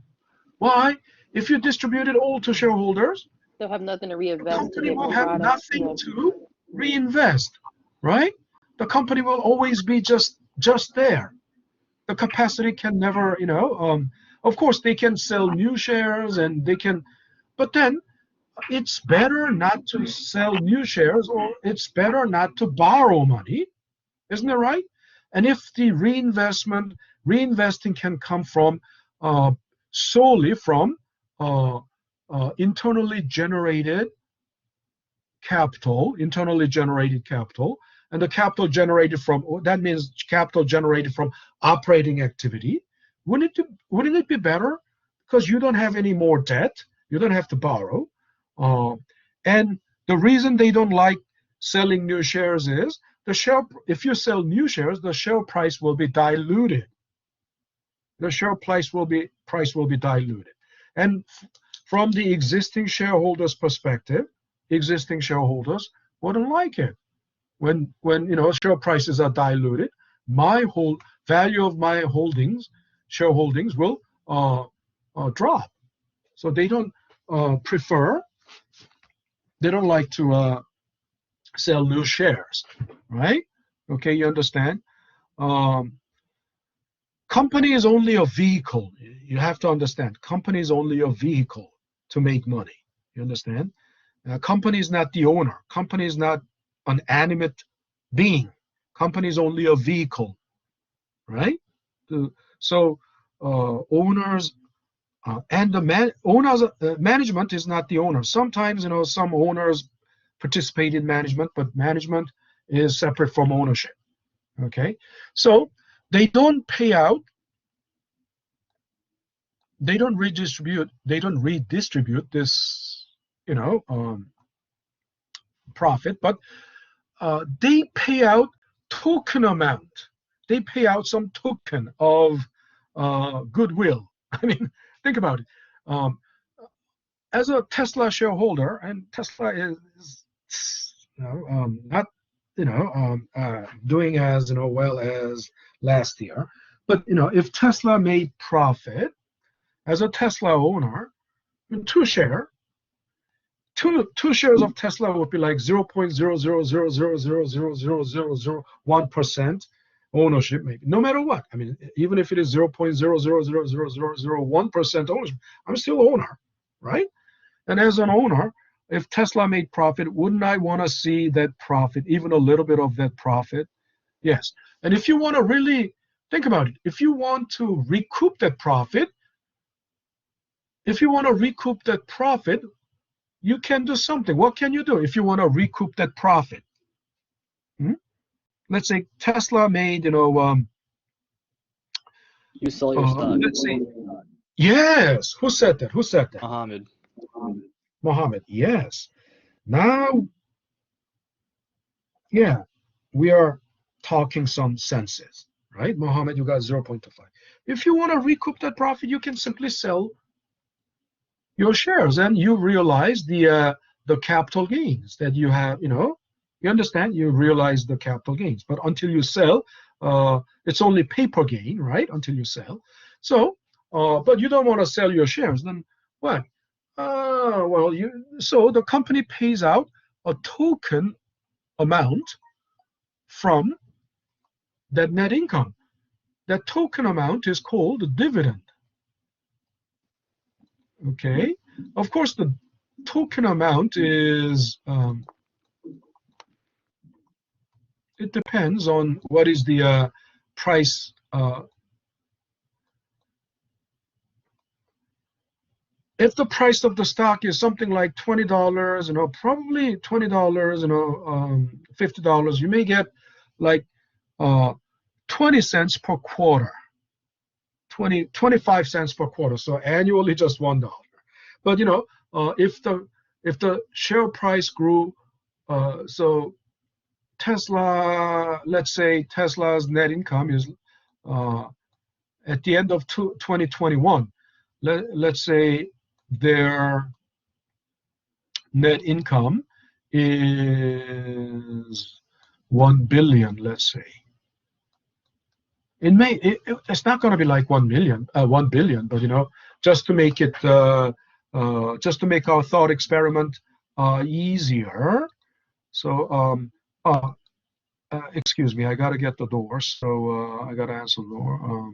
Why? If you distribute it all to shareholders, they'll have nothing to the reinvest to company get will new have products. nothing Yeah. to reinvest, right? The company will always be just there. The capacity can never, you know, of course they can sell new shares and they can, but then it's better not to sell new shares, or it's better not to borrow money, isn't it right? And if the reinvesting can come from uh, solely from uh, internally generated capital, and the capital generated from, that means capital generated from operating activity, wouldn't it be better? Because you don't have any more debt, you don't have to borrow, uh, and the reason they don't like selling new shares is if you sell new shares, the share price will be diluted. The share price will be diluted, and from the existing shareholders' perspective, existing shareholders wouldn't like it when you know share prices are diluted. My whole value of my shareholdings will drop. So they don't prefer. They don't like to sell new shares, right? Okay, you understand? Um, Company is only a vehicle. You have to understand. Company is only a vehicle to make money. You understand? Company is not the owner. Company is not an animate being. Company is only a vehicle, right? So owners and management is not the owner. Sometimes you know some owners participate in management, but management is separate from ownership. Okay, so they don't pay out. They don't redistribute this, you know, profit, but they pay out token amount. They pay out some token of goodwill. I mean, think about it. Um, as a Tesla shareholder, and Tesla is you know, not doing as you know well as last year, but you know if Tesla made profit as a Tesla owner, two share two shares of Tesla would be like 0.00000000001% ownership, maybe. No matter what. I mean, even if it is 0.0000001% ownership, I'm still owner, right? And as an owner, if Tesla made profit, wouldn't I want to see that profit, even a little bit of that profit? Yes. And if you want to really think about it, if you want to recoup that profit, you can do something. What can you do if you want to recoup that profit? Let's say Tesla made, You sell your stock. let's say, yes. Who said that? Mohammed. Mohammed. Yes. Now, yeah, we are talking some senses, right? Mohammed, you got 0.25. If you want to recoup that profit, you can simply sell your shares, and you realize the capital gains that you have. You understand? You realize the capital gains, but until you sell, it's only paper gain, right? Until you sell. So, but you don't want to sell your shares. Then what? Well, so the company pays out a token amount from that net income. That token amount is called a dividend. Okay. Of course, the token amount is it depends on what is the price. if the price of the stock is something like $20, probably $20, $50, you may get like 20 cents per quarter, 25 cents per quarter. So annually, just $1. But if the share price grew, so Tesla, let's say Tesla's net income is at the end of 2021. Let's say their net income is 1 billion, let's say. It's not going to be like 1 billion, but just to make it, just to make our thought experiment easier. So, excuse me, I got to get the door, so I got to answer the door.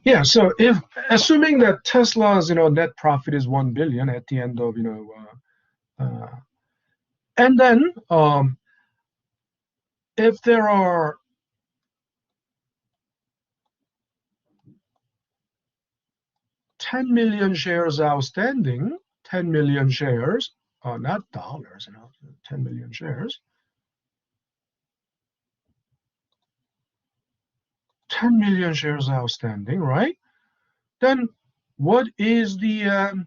Yeah, so if assuming that Tesla's net profit is 1 billion at the end of and then if there are 10 million shares outstanding, 10 million shares, not dollars, 10 million shares, 10 million shares outstanding, right? Then what is the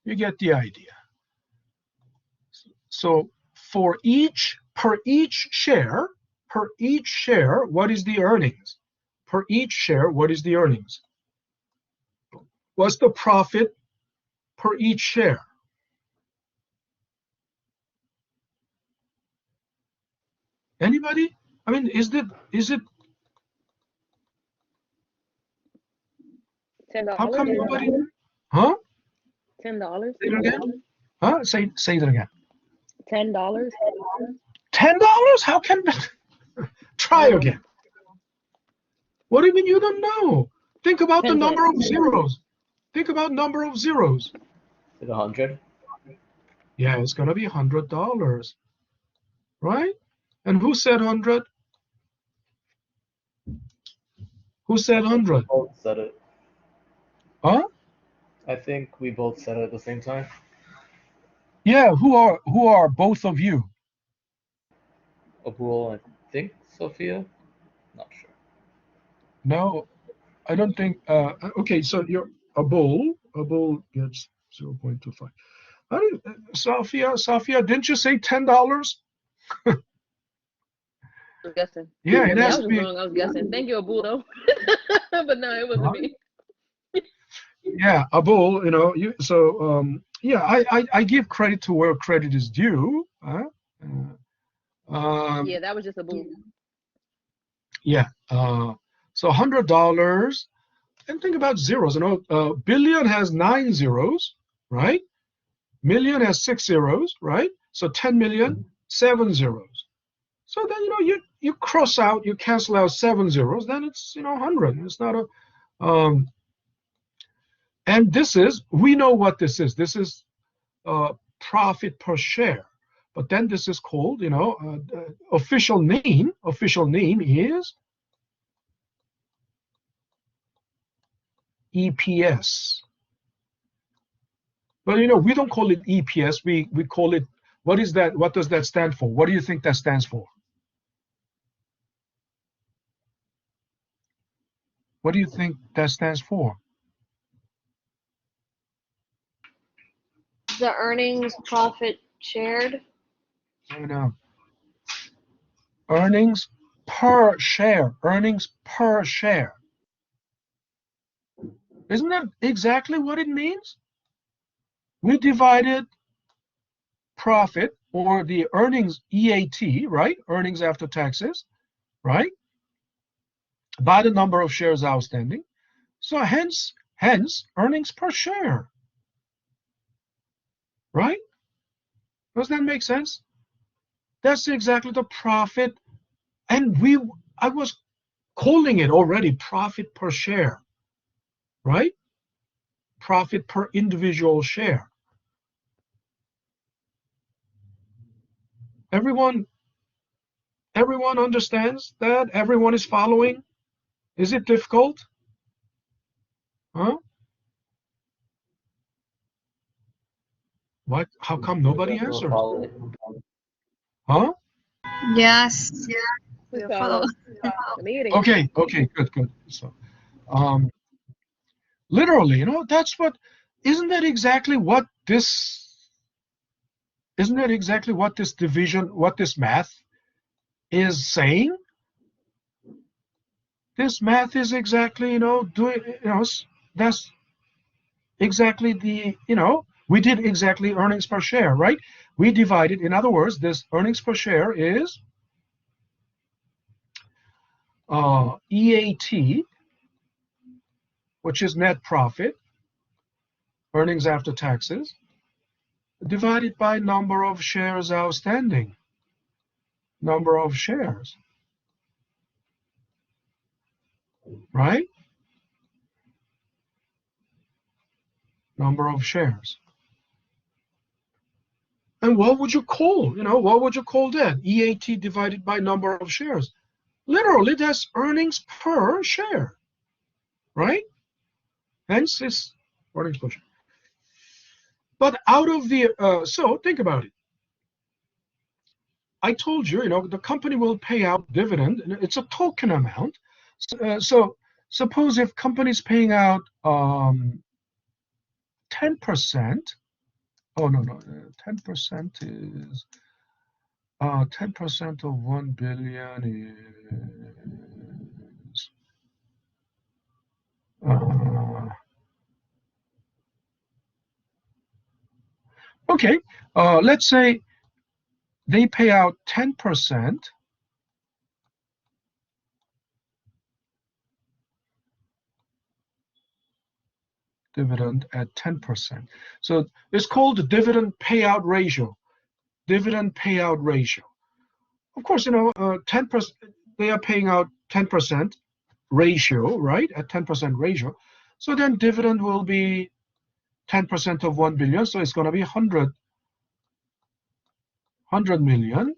you get the idea. So per each share, what is the earnings? Per each share, what is the earnings? What's the profit per each share? Anybody? I mean, is it $10. how come nobody? Huh? $10. Say it again. Huh? Say it again. $10. $10? How can try again? What do you mean you don't know? Think about the number of zeros. Think about number of zeros. Is it 100? Yeah, it's gonna be $100, right? And who said 100? Who said 100? Both said it. Huh? I think we both said it at the same time. Yeah, who are both of you? Abul, I think Sophia? Not sure. No, I don't think. Okay, so you're a bull. A bull gets 0.25. Sophia, didn't you say $10? I was guessing. Yeah, it I has was to just be. wrong. I was guessing. Thank you, Abu, though. But no, it wasn't me. Yeah, a bull. Yeah, I give credit to where credit is due. Yeah, that was just Abu. Yeah. So $100, and think about zeros. Billion has 9 zeros, right? Million has 6 zeros, right? So 10 million, 7 zeros. So then you cross out, you cancel out 7 zeros, then it's 100. It's not a and we know what this is. This is profit per share. But then this is called, official name is EPS. But we don't call it EPS. We call it, what is that? What does that stand for? What do you think that stands for? What do you think that stands for? The earnings profit shared. No. Earnings per share. Earnings per share. Isn't that exactly what it means? We divided profit, or the earnings, EAT, right? Earnings after taxes, right? By the number of shares outstanding. So hence earnings per share, right? Does that make sense? That's exactly the profit. And I was calling it already profit per share, right? Profit per individual share. Everyone understands that? Everyone is following? Is it difficult? Huh? What? How come nobody We're answers? following. Huh? Yes, We we follow. follow the meeting. Okay, good. So, literally, that's what, isn't that exactly what this, division, what this math is saying? This math is exactly, doing, that's exactly we did exactly earnings per share, right? We divided, in other words, this earnings per share is EAT, which is net profit, earnings after taxes, divided by number of shares outstanding. Number of shares, right? Number of shares. And what would you call, what would you call that? EAT divided by number of shares. Literally, that's earnings per share, right? Hence, it's earnings per share. But out of the, so think about it. I told you, the company will pay out dividend. It's a token amount. So suppose if company's paying out 10%. Oh, no. 10% is 10% of 1 billion is okay. Let's say they pay out 10% dividend at 10%. So it's called the dividend payout ratio. Dividend payout ratio. Of course, 10%, they are paying out 10% ratio, right? At 10% ratio. So then dividend will be 10% of 1 billion. So it's going to be 100 million,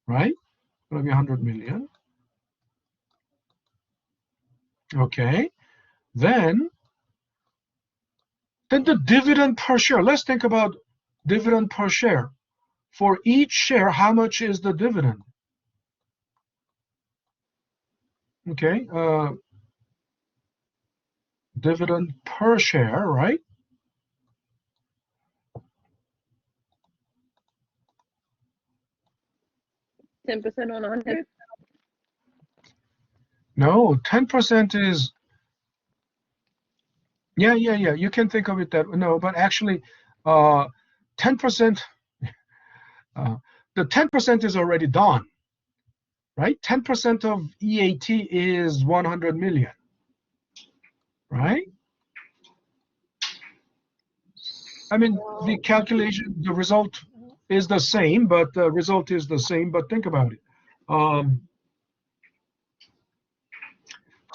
right? It's going to be 100 million. Okay. Then the dividend per share. Let's think about dividend per share. For each share, how much is the dividend? Okay. Dividend per share, right? $10 on 100. No, 10% is, yeah. You can think of it that, no, but actually, 10%, the 10% is already done, right? 10% of EAT is 100 million, right? I mean, the calculation, the result is the same, but think about it.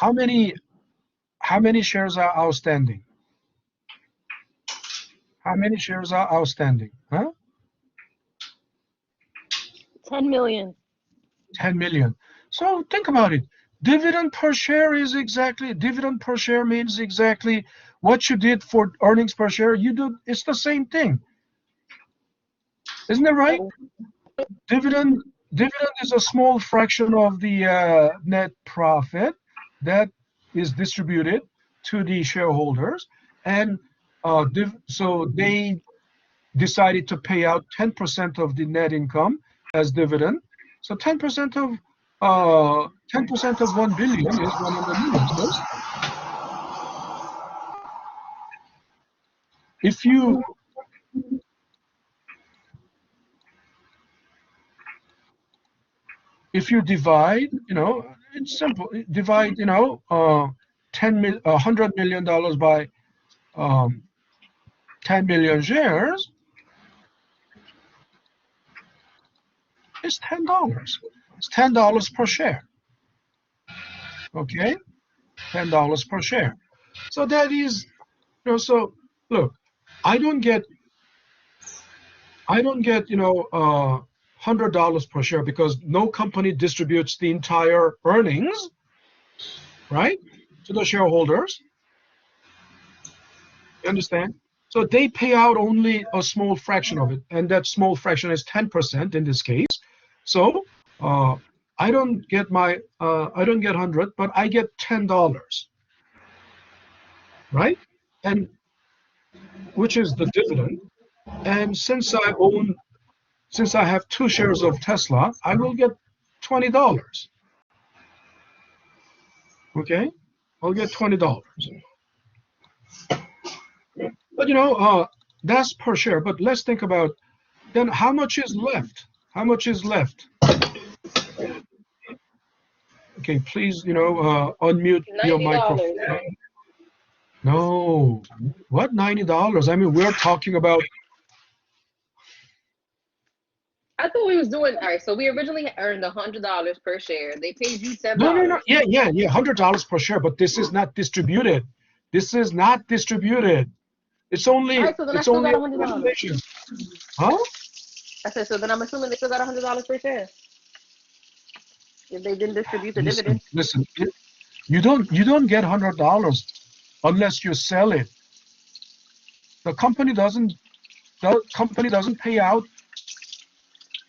How many shares are outstanding? How many shares are outstanding? Huh? 10 million. 10 million. So think about it. Dividend per share means exactly what you did for earnings per share. It's the same thing. Isn't it right? Dividend is a small fraction of the net profit that is distributed to the shareholders, and so they decided to pay out 10% of the net income as dividend. So 10% of 1 billion is 100 million. So if you divide, it's simple. Divide, $100 million by 10 million shares, it's $10. It's $10 per share. Okay, $10 per share. So that is, so look, I don't get, $100 per share because no company distributes the entire earnings, right, to the shareholders. You understand? So they pay out only a small fraction of it, and that small fraction is 10% in this case. So I don't get 100, but I get $10, right? And which is the dividend. And since I have 2 shares of Tesla, I will get $20. Okay, I'll get $20. But that's per share. But let's think about then how much is left? How much is left? Okay, please, unmute your microphone. No, what $90? I mean, we're talking about. I thought we was doing all right. So we originally earned $100 per share. They paid you $10. No. Yeah, $100 per share, but this is not distributed. This is not distributed. It's only. All right, so then I It's still only got $100. Huh? I said, so then I'm assuming they still got $100 per share. If they didn't distribute the dividend. Listen. You don't get $100 unless you sell it. The company doesn't pay out.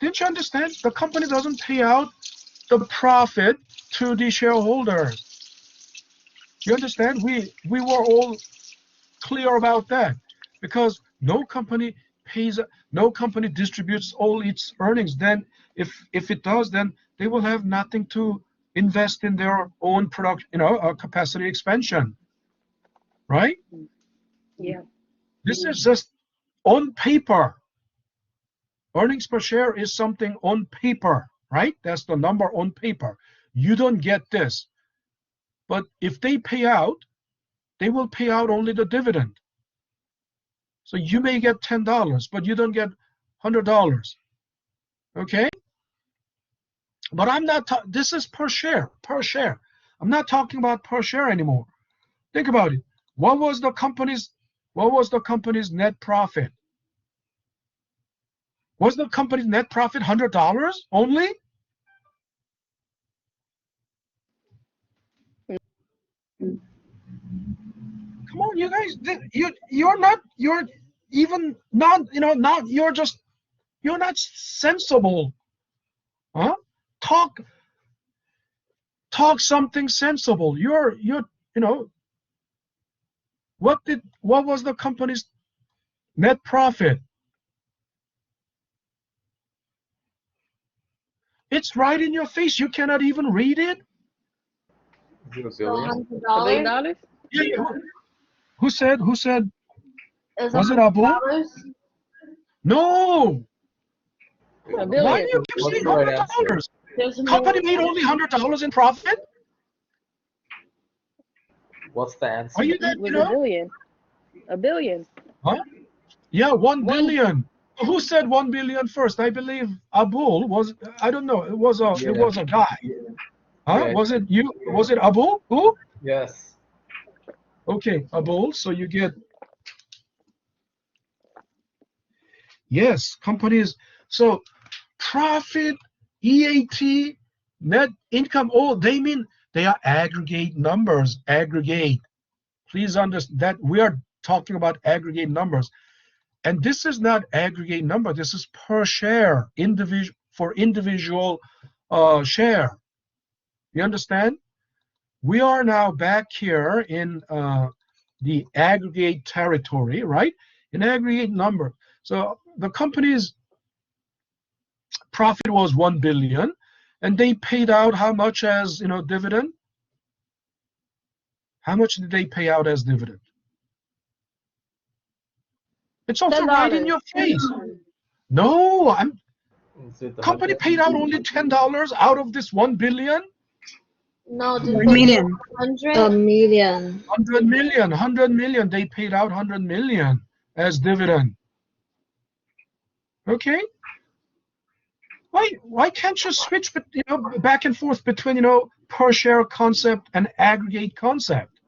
Didn't you understand? The company doesn't pay out the profit to the shareholders. You understand? We were all clear about that because no company distributes all its earnings. Then if it does, then they will have nothing to invest in their own production, capacity expansion. Right? Yeah. This is just on paper. Earnings per share is something on paper, right? That's the number on paper. You don't get this. But if they pay out, they will pay out only the dividend. So you may get $10, but you don't get $100. Okay? But I'm not, this is per share. I'm not talking about per share anymore. Think about it. What was the company's net profit? Was the company's net profit $100 only? Come on, you guys. You're not sensible. Huh? Talk something sensible. What was the company's net profit? It's right in your face. You cannot even read it. $1 billion. Yeah. Who said? Is Was it Abu? $100? No. $1 Why billion. do you keep saying $100? There's Company made only $100 in profit? What's the answer? Are you that, Was $1 billion. $1 billion. Huh? Yeah, 1 billion. Who said 1 billion first? I believe Abul was. I don't know. It was a guy. Huh? Yeah. Was it you? Was it Abul? Who? Yes. Okay, Abul. So you get. Yes, companies. So profit, EAT, net income. Oh, they are aggregate numbers. Aggregate. Please understand that we are talking about aggregate numbers. And this is not aggregate number. This is per share, individual share. You understand? We are now back here in the aggregate territory, right? In aggregate number. So the company's profit was 1 billion, and they paid out how much as dividend? How much did they pay out as dividend? It's also right in your face. No, Is it company 100? paid out only $10 out of this 1 billion. No, did 1 they million. 100? million. 100 million. They paid out 100 million as dividend. Okay. Why can't you switch, back and forth between, per share concept and aggregate concept?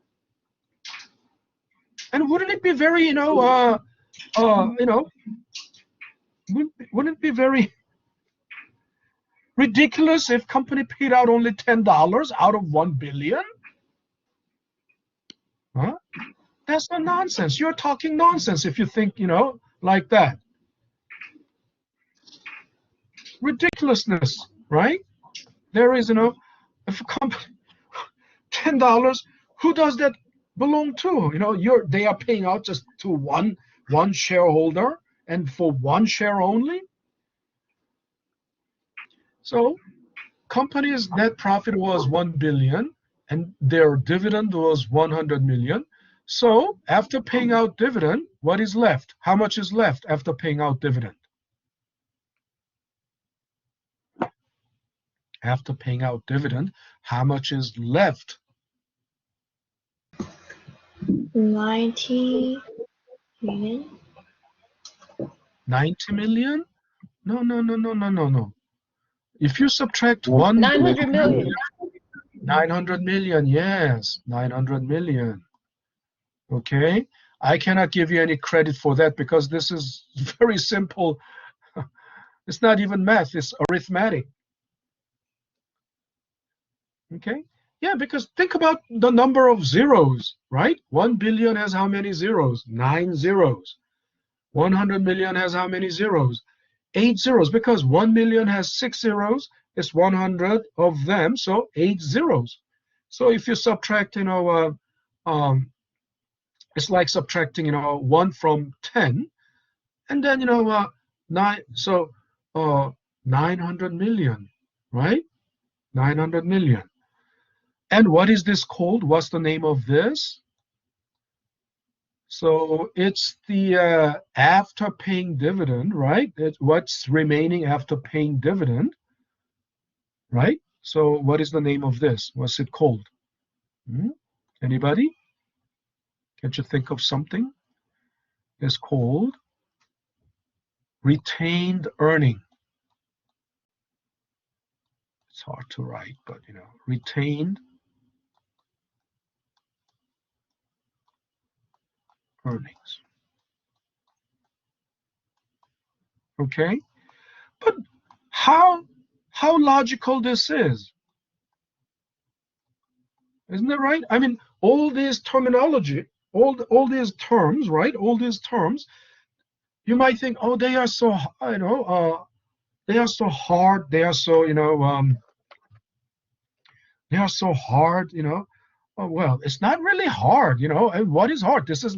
And wouldn't it be very, wouldn't it be very ridiculous if company paid out only $10 out of 1 billion? Huh? That's no nonsense. You're talking nonsense if you think, like that. Ridiculousness, right? There is, if a company, $10, who does that belong to? They are paying out just to one shareholder and for one share only. So company's net profit was 1 billion and their dividend was 100 million. So after paying out dividend, what is left? How much is left after paying out dividend? After paying out dividend, how much is left? 90 million. 90 million? No. If you subtract 1 900 million. 900 million, yes, 900 million. Okay, I cannot give you any credit for that because this is very simple. It's not even math, it's arithmetic. Okay, yeah, because think about the number of zeros, right? 1 billion has how many zeros? 9 zeros. 100 million has how many zeros? 8 zeros, because 1 million has 6 zeros. It's 100 of them, so 8 zeros. So if you subtract, it's like subtracting, 1 from 10, and then 9. So 900 million, right? 900 million. And what is this called? What's the name of this? So it's the after paying dividend, right? It's what's remaining after paying dividend, right? So what is the name of this? What's it called? Anybody? Can't you think of something? It's called retained earning. It's hard to write, but retained earnings. Okay, but how logical this is? Isn't that right? I mean, all this terminology, all these terms, right? All these terms, you might think, oh, they are so, they are so hard. They are so, they are so hard. Oh, well, it's not really hard. And what is hard? This is.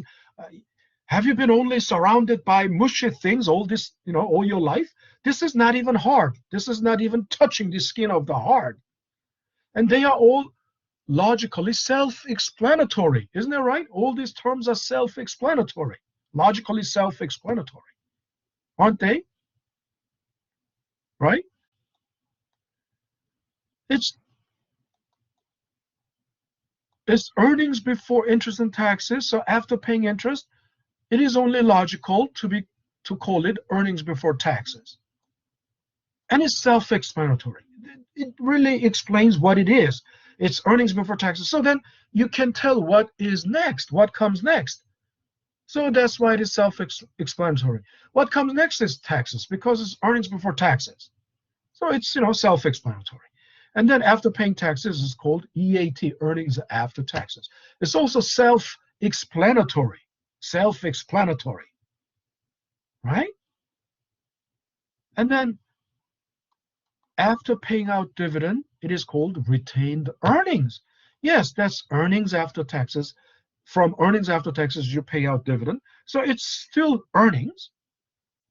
Have you been only surrounded by mushy things all this, all your life? This is not even hard. This is not even touching the skin of the heart. And they are all logically self-explanatory. Isn't that right? All these terms are self-explanatory, logically self-explanatory, aren't they? Right? It's earnings before interest and taxes. So after paying interest, it is only logical to call it earnings before taxes. And it's self-explanatory. It really explains what it is. It's earnings before taxes. So then you can tell what is next, what comes next. So that's why it is self-explanatory. What comes next is taxes, because it's earnings before taxes. So it's self-explanatory. And then after paying taxes is called EAT, earnings after taxes. It's also self-explanatory, right? And then after paying out dividend, it is called retained earnings. Yes, that's earnings after taxes. From earnings after taxes, you pay out dividend. So it's still earnings,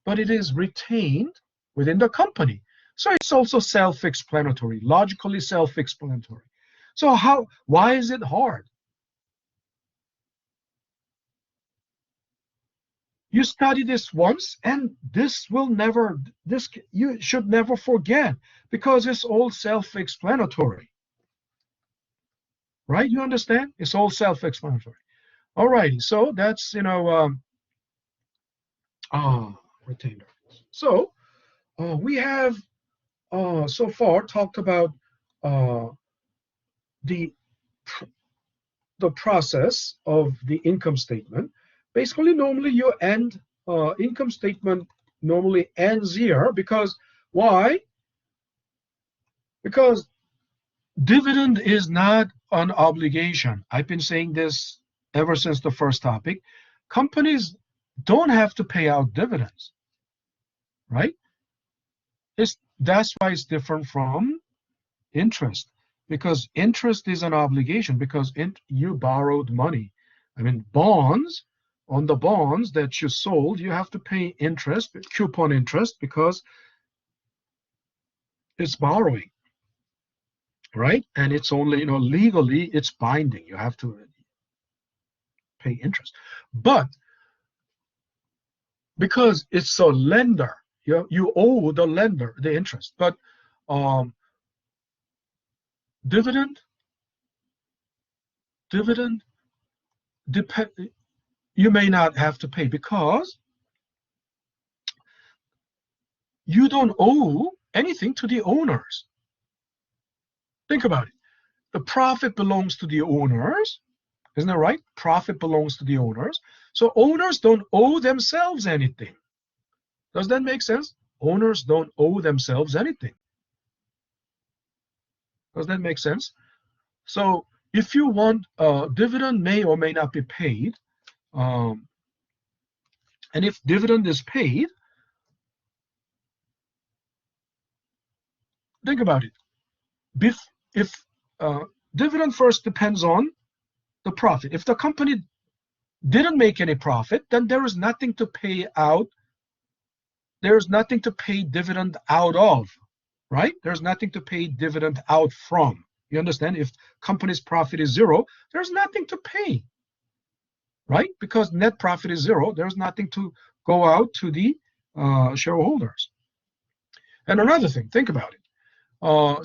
but it is retained within the company. So it's also self-explanatory, logically self-explanatory. So why is it hard? You study this once, and you should never forget, because it's all self-explanatory, right? You understand? It's all self-explanatory. All righty, so that's retained earnings. So we have so far talked about the the process of the income statement. Basically, normally your income statement normally ends here, because why? Because dividend is not an obligation. I've been saying this ever since the first topic. Companies don't have to pay out dividends, right? That's why it's different from interest, because interest is an obligation, because you borrowed money. I mean, on the bonds that you sold, you have to pay interest, coupon interest, because it's borrowing, right? And it's only, legally it's binding. You have to pay interest. But because it's a lender, you owe the lender the interest. But dividend depend you may not have to pay, because you don't owe anything to the owners. Think about it. The profit belongs to the owners. Isn't that right? Profit belongs to the owners. So owners don't owe themselves anything. Does that make sense? Owners don't owe themselves anything. Does that make sense? So if you want, dividend may or may not be paid. And if dividend is paid, think about it. If dividend first depends on the profit. If the company didn't make any profit, then there is nothing to pay out. There's nothing to pay dividend out of, right? There's nothing to pay dividend out from. You understand? If company's profit is zero, there's nothing to pay, right? Because net profit is zero, there's nothing to go out to the shareholders. And another thing, think about it.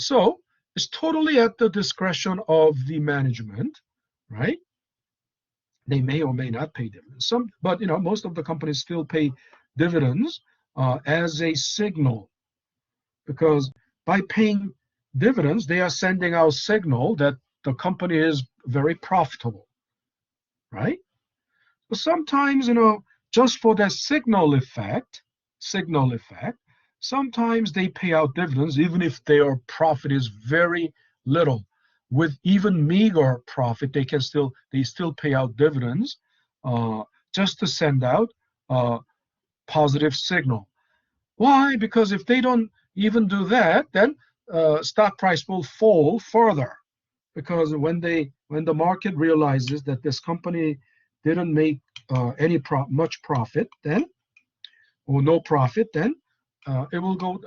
So it's totally at the discretion of the management, right? They may or may not pay dividends. But most of the companies still pay dividends as a signal, because by paying dividends, they are sending out signal that the company is very profitable, right? But sometimes, just for that signal effect, sometimes they pay out dividends even if their profit is very little. With even meager profit, they still pay out dividends, just to send out a positive signal. Why? Because if they don't even do that, then stock price will fall further. Because when the market realizes that this company didn't make much profit, then, or no profit, then it will go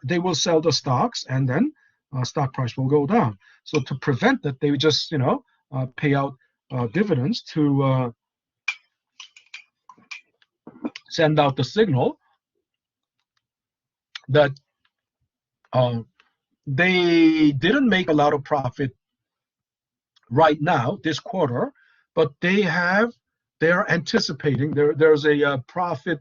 they will sell the stocks, and then stock price will go down. So to prevent that, they just pay out dividends to send out the signal that they didn't make a lot of profit right now this quarter, but they're anticipating there's a profit,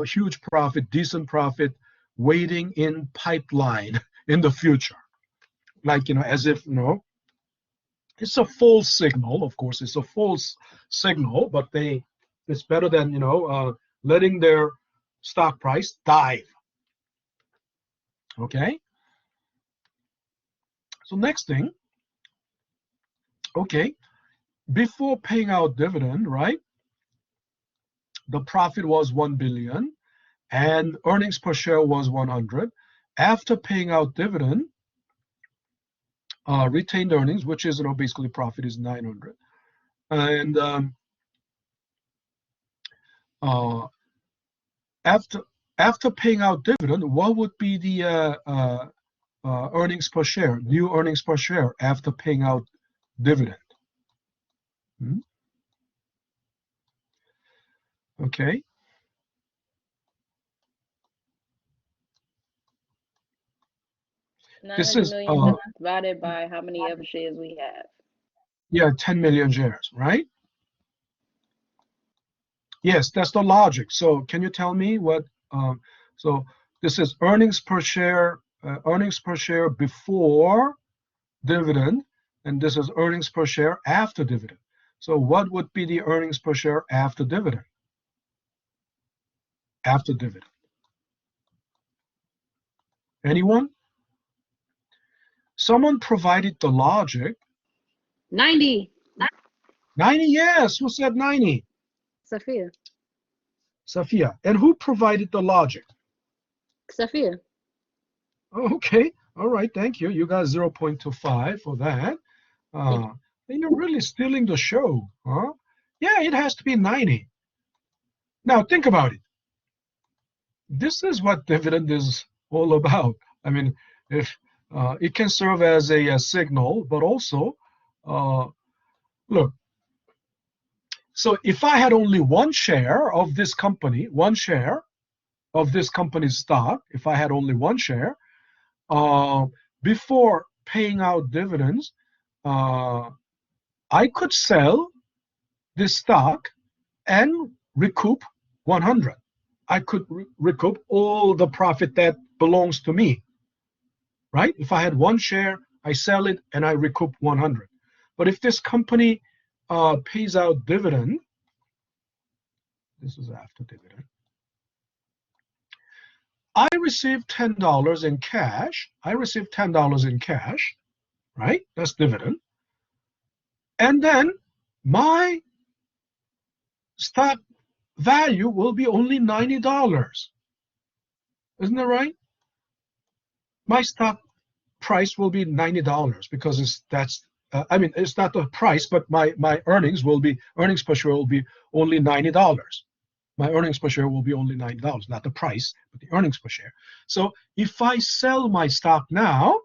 huge profit, decent profit waiting in pipeline in the future. Like, as if, it's a false signal. Of course, it's a false signal, but it's better than, letting their stock price dive. Okay? So next thing, okay, before paying out dividend, right? The profit was 1 billion and earnings per share was 100. After paying out dividend, retained earnings, which is, basically profit, is 900. And after paying out dividend, what would be the earnings per share, new earnings per share after paying out dividend? Okay. This 900 is million divided by how many ever shares we have. yeah, 10 million shares, right? Yes, that's the logic. So can you tell me what? So this is earnings per share before dividend, and this is earnings per share after dividend. So what would be the earnings per share after dividend? After dividend. Anyone? Someone provided the logic. 90. 90, yes. Who said 90? Sophia. Sophia. And who provided the logic? Sophia. Oh, okay. All right. Thank you. You got 0.25 for that. You're really stealing the show, huh? Yeah, it has to be 90. Now think about it. This is what dividend is all about. I mean, if it can serve as a signal, but also, look. So if I had only one share of this company, one share of this company's stock, if I had only one share, before paying out dividends, I could sell this stock and recoup 100. I could recoup all the profit that belongs to me, right? If I had one share, I sell it and I recoup 100. But if this company pays out dividend, this is after dividend, I received $10 in cash. I received $10 in cash, right? That's dividend. And then my stock value will be only $90. Isn't that right? My stock price will be $90 because I mean, it's not the price, but my earnings per share will be only $90. My earnings per share will be only $90, not the price, but the earnings per share. So if I sell my stock now,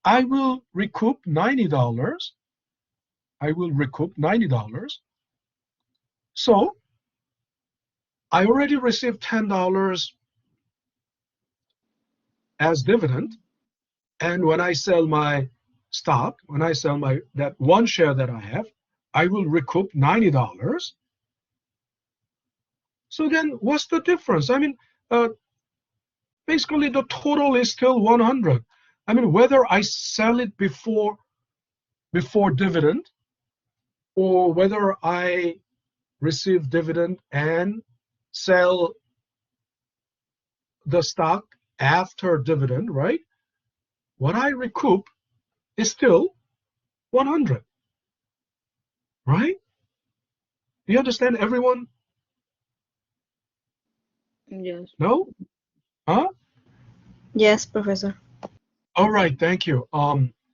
I will recoup $90. I will recoup $90. So I already received $10 as dividend. And when I sell my stock, when I sell that one share that I have, I will recoup $90. So then what's the difference? I mean, basically the total is still 100. I mean, whether I sell it before dividend or whether I receive dividend and sell the stock after dividend, right? What I recoup is still 100, right? Do you understand, everyone? Yes. No? Huh? Yes, Professor. All right, thank you.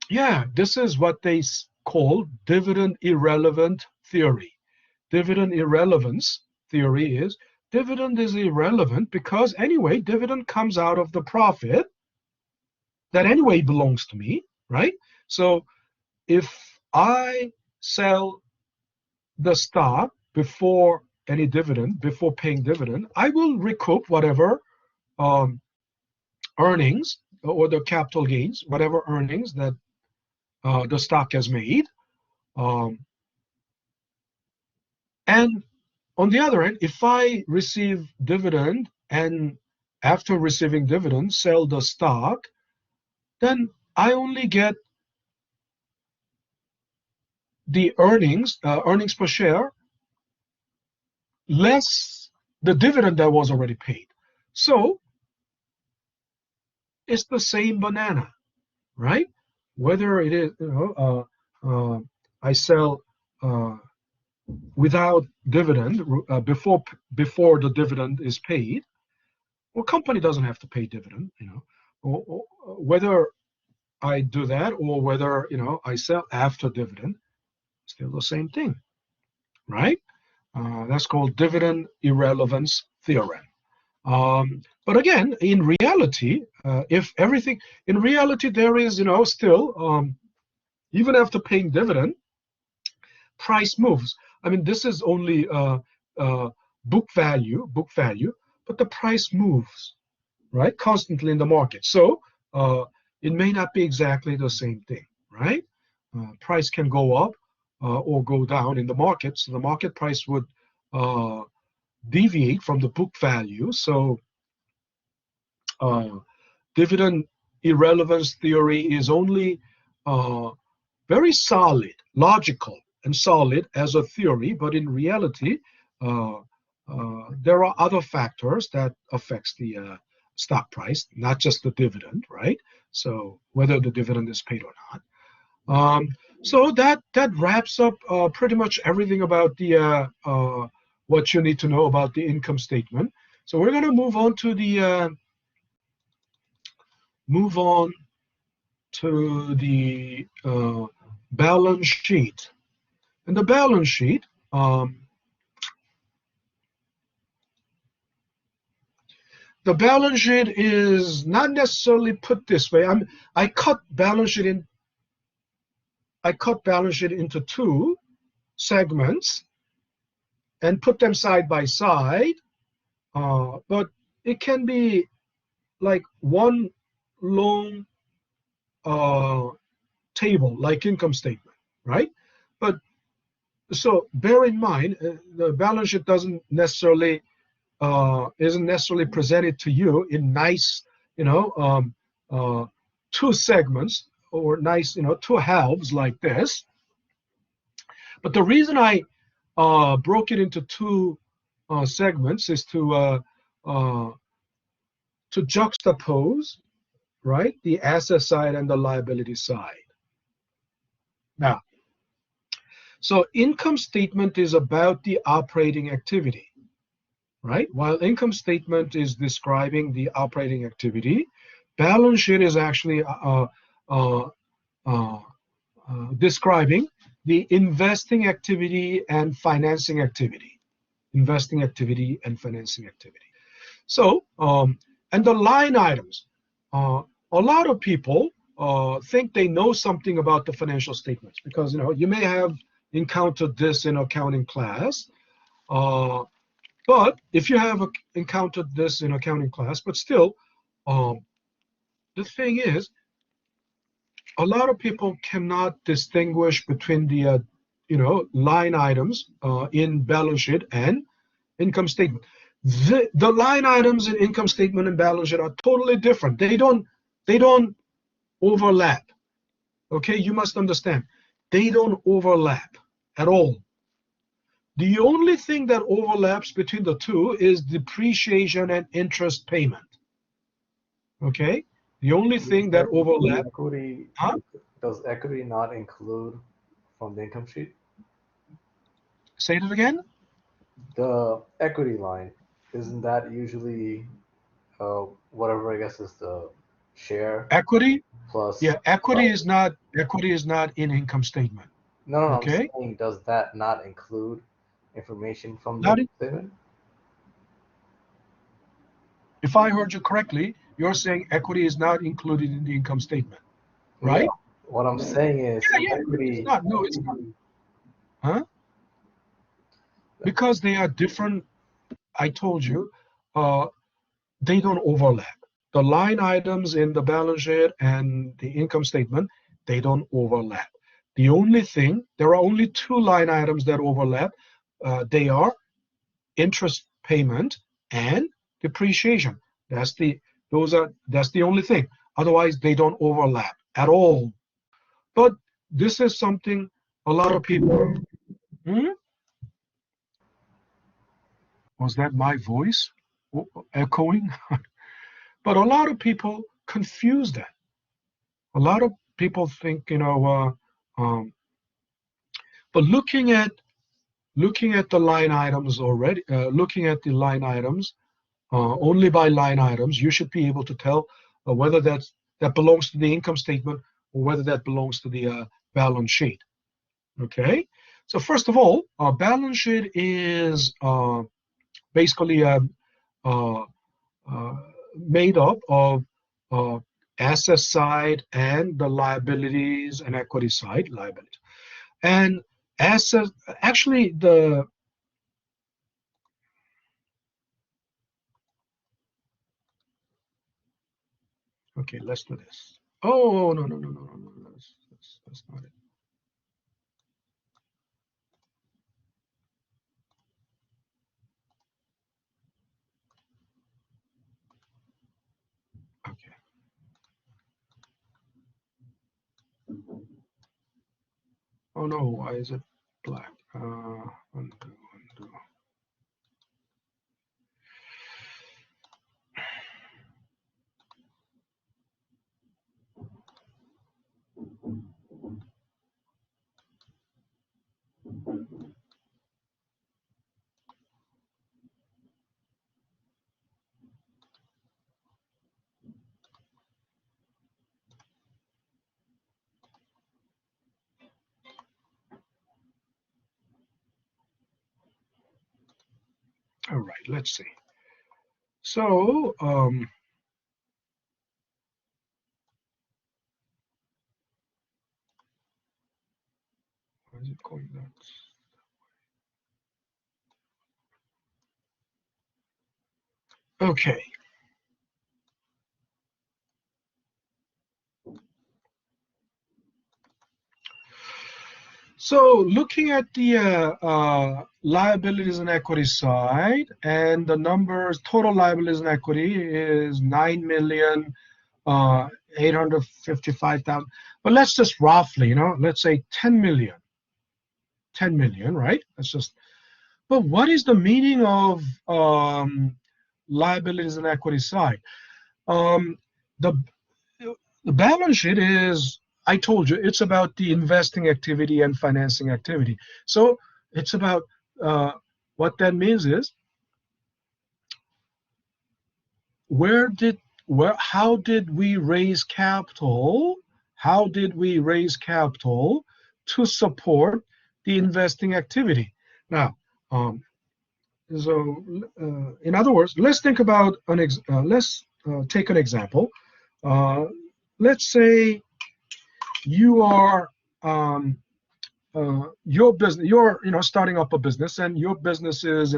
Yeah, this is what they call dividend irrelevant theory. Dividend irrelevance theory is dividend is irrelevant because anyway, dividend comes out of the profit that anyway belongs to me, right? So if I sell the stock before any dividend, before paying dividend, I will recoup whatever earnings or the capital gains, whatever earnings that the stock has made. And on the other hand, if I receive dividend and after receiving dividend sell the stock, then I only get the earnings per share less the dividend that was already paid. So it's the same banana, right? Whether it is, I sell without dividend before the dividend is paid, well, company doesn't have to pay dividend, or whether I do that or whether I sell after dividend, still the same thing, right? That's called dividend irrelevance theorem. But again, in reality, in reality, there is, still, even after paying dividend, price moves. I mean, this is only book value, but the price moves, right, constantly in the market. So it may not be exactly the same thing, right? Price can go up or go down in the market. So the market price would deviate from the book value. So dividend irrelevance theory is only very solid, logical, and solid as a theory, but in reality, there are other factors that affects the stock price, not just the dividend, right? So whether the dividend is paid or not. So that wraps up pretty much everything about the what you need to know about the income statement. So we're going to move on to the balance sheet. And the balance sheet, is not necessarily put this way. I cut balance sheet into two segments and put them side by side. But it can be like one long table, like income statement, right? But so bear in mind, the balance sheet isn't necessarily presented to you in nice, two segments or nice, two halves like this. But the reason I broke it into two segments is to juxtapose, right, the asset side and the liability side. Now, so income statement is about the operating activity, right? While income statement is describing the operating activity, balance sheet is actually describing the investing activity and financing activity. So, and the line items. A lot of people think they know something about the financial statements because, you may have encountered this in accounting class. But if you have encountered this in accounting class, but still, the thing is, a lot of people cannot distinguish between the, line items in balance sheet and income statement. The line items in income statement and balance sheet are totally different. They don't overlap. Okay, you must understand. They don't overlap at all. The only thing that overlaps between the two is depreciation and interest payment. Okay? The only thing that overlaps. Does equity not include from the income sheet? Say it again? The equity line, isn't that usually whatever I guess is the share? Equity? Plus. Yeah, equity is not in income statement. No, Okay? I'm saying, does that not include information from the Not income statement? If I heard you correctly, you're saying equity is not included in the income statement, right? Yeah. What I'm saying is equity. It's not. No, it's not. Huh? Because they are different. I told you, they don't overlap. The line items in the balance sheet and the income statement, they don't overlap. The only thing, there are only two line items that overlap. They are interest payment and depreciation. That's the only thing. Otherwise, they don't overlap at all. But this is something a lot of people. Was that my voice echoing? But a lot of people confuse that. A lot of people think, but looking at the line items already, looking at the line items only by line items, you should be able to tell whether that belongs to the income statement or whether that belongs to the balance sheet. Okay, so first of all, balance sheet is basically made up of asset side and the liabilities and equity side, liability. And asset, actually Okay, let's do this. Oh, no, no, no, no, no, no. That's not it. Okay. Oh no, why is it black? Undo, undo. All right, let's see. So, why is it going nuts? Okay. So looking at the liabilities and equity side, and the numbers, total liabilities and equity is 9,855,000. But let's just roughly, let's say 10 million. 10 million, right? That's just. But what is the meaning of liabilities and equity side? Um, the the balance sheet is, I told you, it's about the investing activity and financing activity. So it's about what that means is how did we raise capital? How did we raise capital to support the investing activity? Now, so in other words, let's think about let's take an example. Let's say you are your business, you're starting up a business, and your business is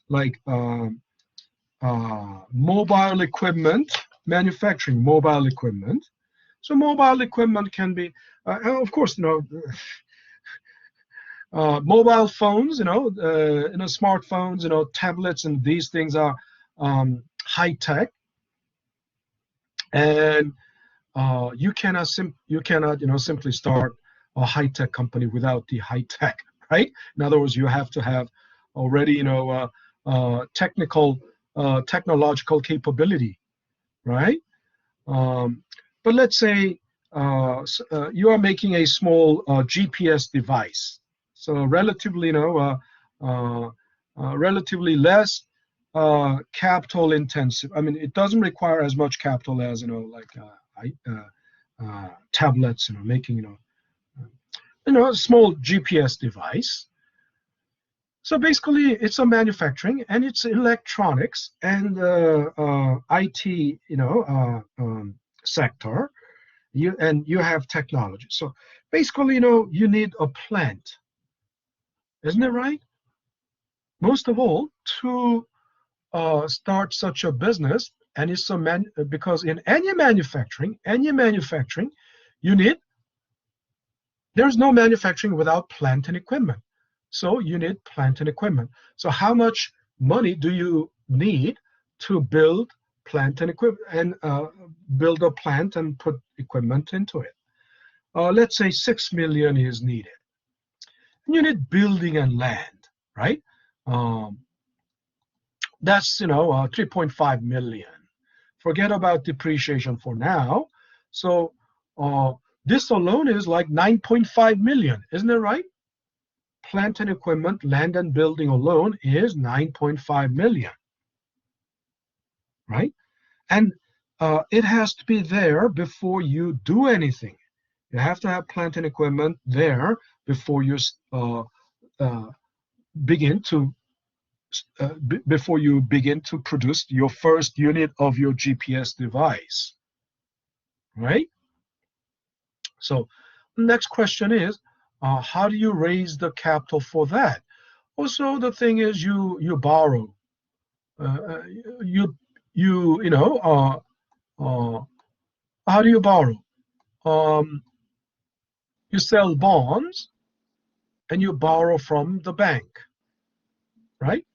like mobile equipment manufacturing, mobile equipment. So mobile equipment can be of course mobile phones, smartphones, tablets, and these things are high tech, and you cannot simply start a high tech company without the high tech, right? In other words, you have to have already technological capability, right? But let's say you are making a small GPS device, so relatively relatively less capital intensive. I mean, it doesn't require as much capital as like tablets, making a small GPS device. So basically, it's a manufacturing and it's electronics and IT, sector. You have technology. So basically, you need a plant, isn't it right? Most of all, to start such a business, and it's because in any manufacturing, you need. There's no manufacturing without plant and equipment. So you need plant and equipment. So how much money do you need to build plant and equipment and build a plant and put equipment into it? Let's say 6 million is needed. And you need building and land, right? That's 3.5 million. Forget about depreciation for now. So this alone is like 9.5 million, isn't it right? Plant and equipment, land and building alone is 9.5 million, right? And it has to be there before you do anything. You have to have plant and equipment there before you begin to produce your first unit of your GPS device, right? So next question is, how do you raise the capital for that? Also, the thing is, you borrow. You how do you borrow? You sell bonds and you borrow from the bank, right?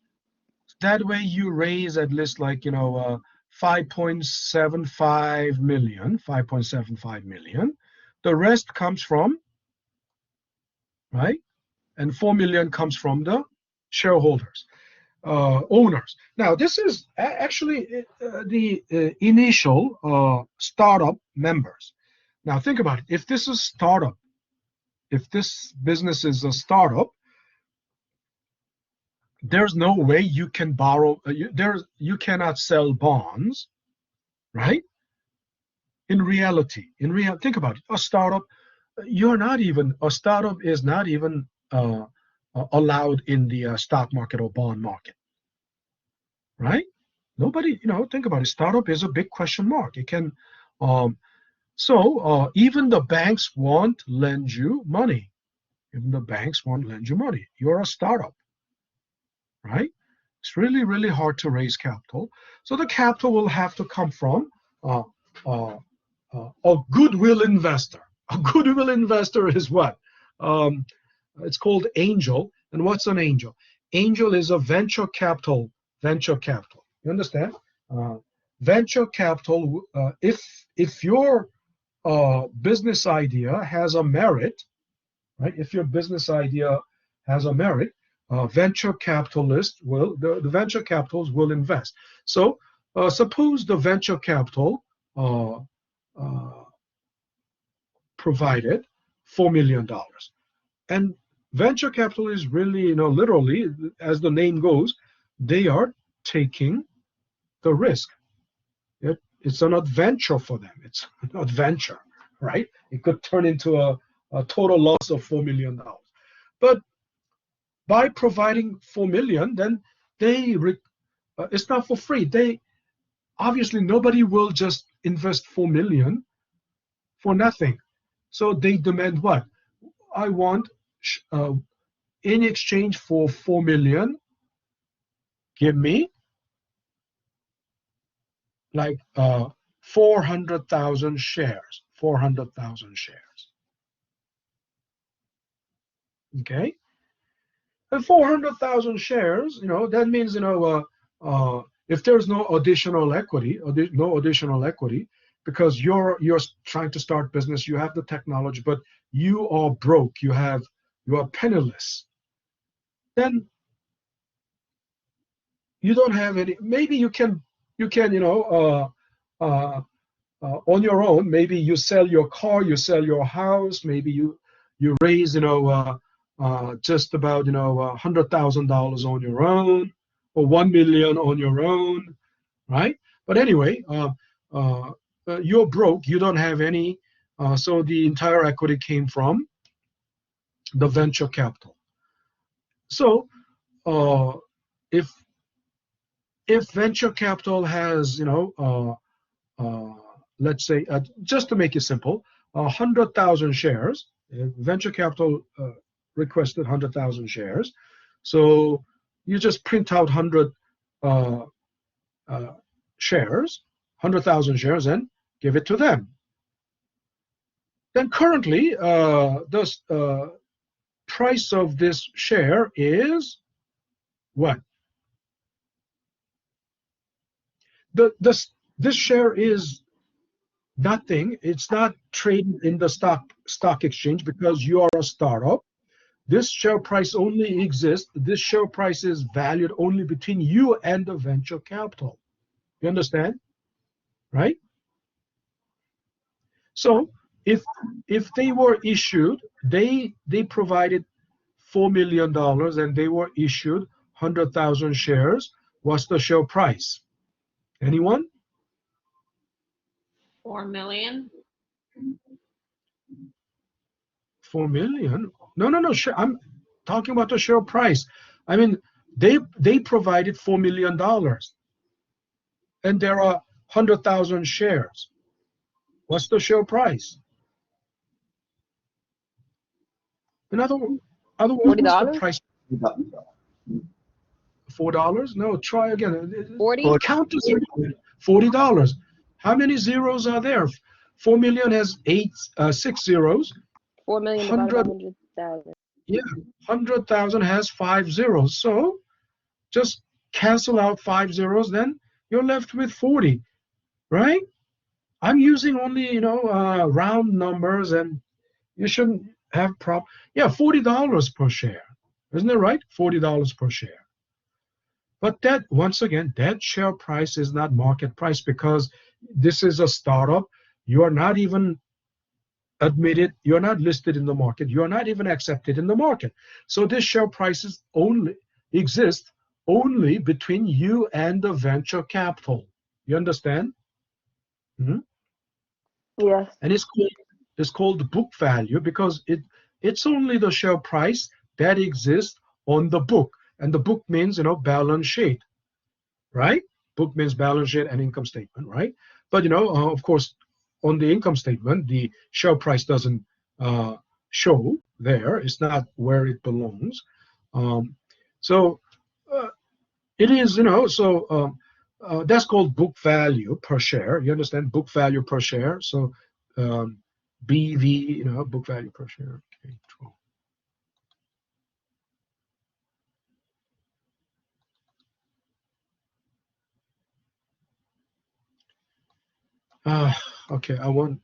That way you raise at least like, 5.75 million, 5.75 million. The rest comes from, right? And 4 million comes from the shareholders, owners. Now, this is actually the initial startup members. Now, think about it. If this is startup, if this business is a startup, there's no way you can borrow, you cannot sell bonds, right? In reality, think about it. A startup, a startup is not even allowed in the stock market or bond market, right? Nobody, think about it. Startup is a big question mark. It can, so even the banks won't lend you money. Even the banks won't lend you money. You're a startup, right? It's really, really hard to raise capital. So the capital will have to come from a goodwill investor. A goodwill investor is what? It's called angel. And what's an angel? Angel is a venture capital. Venture capital. You understand? Venture capital. If your business idea has a merit, right? If your business idea has a merit, venture capitalists will, the venture capitals will invest. So suppose the venture capital provided $4 million. And venture capital is really, literally, as the name goes, they are taking the risk. It's an adventure for them. It's an adventure, right? It could turn into a total loss of $4 million. But by providing 4 million, then it's not for free. They obviously, nobody will just invest 4 million for nothing. So they demand what? I want, in exchange for 4 million, give me like 400,000 shares. 400,000 shares. Okay. And 400,000 shares, that means, if there's no additional equity, because you're trying to start business, you have the technology, but you are broke, you are penniless, then you don't have any. Maybe you can, on your own. Maybe you sell your car, you sell your house. Maybe you raise, just about, $100,000 on your own, or 1 million on your own, right? But anyway, you're broke, you don't have any, so the entire equity came from the venture capital. So if venture capital has, let's say, just to make it simple, 100,000 shares, venture capital requested 100,000 shares. So you just print out 100 shares, 100,000 shares, and give it to them. Then currently, the price of this share is what? This share is nothing. It's not traded in the stock exchange because you are a startup. This share price only exists. This share price is valued only between you and the venture capital. You understand? Right? So if they were issued, they provided $4 million and they were issued 100,000 shares. What's the share price? Anyone? 4 million. 4 million? No. I'm talking about the share price. I mean, they provided $4 million, and there are 100,000 shares. What's the share price? In other words, what's the price? $4? No, try again. 40? Count to $40. How many zeros are there? 4 million has 6 zeros. 4 million divided by 100,000. Yeah, 100,000 has 5 zeros. So just cancel out 5 zeros, then you're left with 40, right? I'm using only, round numbers, and you shouldn't have yeah, $40 per share. Isn't it right? $40 per share. But that, once again, that share price is not market price, because this is a startup. You are not even admitted, you're not listed in the market, you're not even accepted in the market. So this share prices only exist only between you and the venture capital. You understand? Mm-hmm. Yes. And it's called book value, because it's only the share price that exists on the book. And the book means, balance sheet, right? Book means balance sheet and income statement, right? But of course, on the income statement, the share price doesn't show there. It's not where it belongs. So it is, that's called book value per share. You understand? Book value per share. So BV, book value per share. Okay, 12. Okay, I want,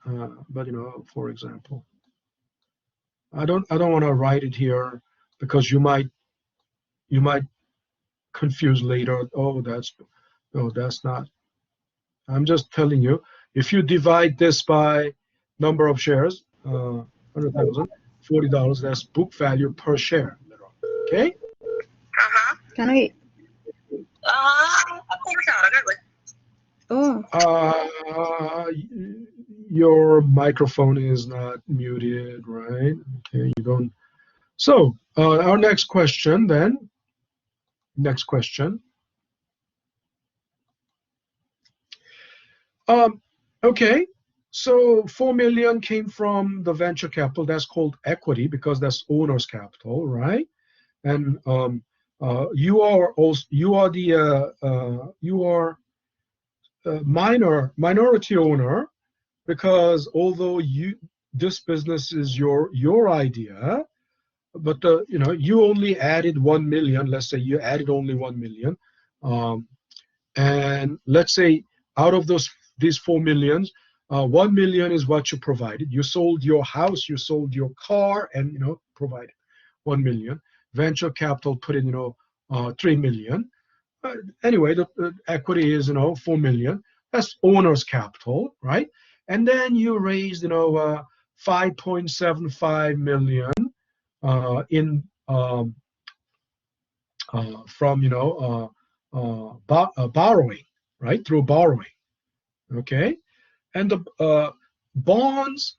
but for example, I don't want to write it here, because you might confuse later. Oh, that's not. I'm just telling you, if you divide this by number of shares, 100,000, $40, that's book value per share. Okay? Can I? Oh, Your microphone is not muted, right? Okay, you don't. So, our next question then. Next question. Okay, so 4 million came from the venture capital. That's called equity, because that's owner's capital, right? And you are minority owner, because although this business is your idea, but you only added 1 million. Let's say you added only 1 million, and let's say out of these 4 millions, 1 million is what you provided. You sold your house, you sold your car, and provided 1 million. Venture capital put in 3 million. Anyway, the equity is 4 million. That's owner's capital, right? And then you raised 5.75 million in from borrowing, right? Through borrowing. Okay, and the bonds.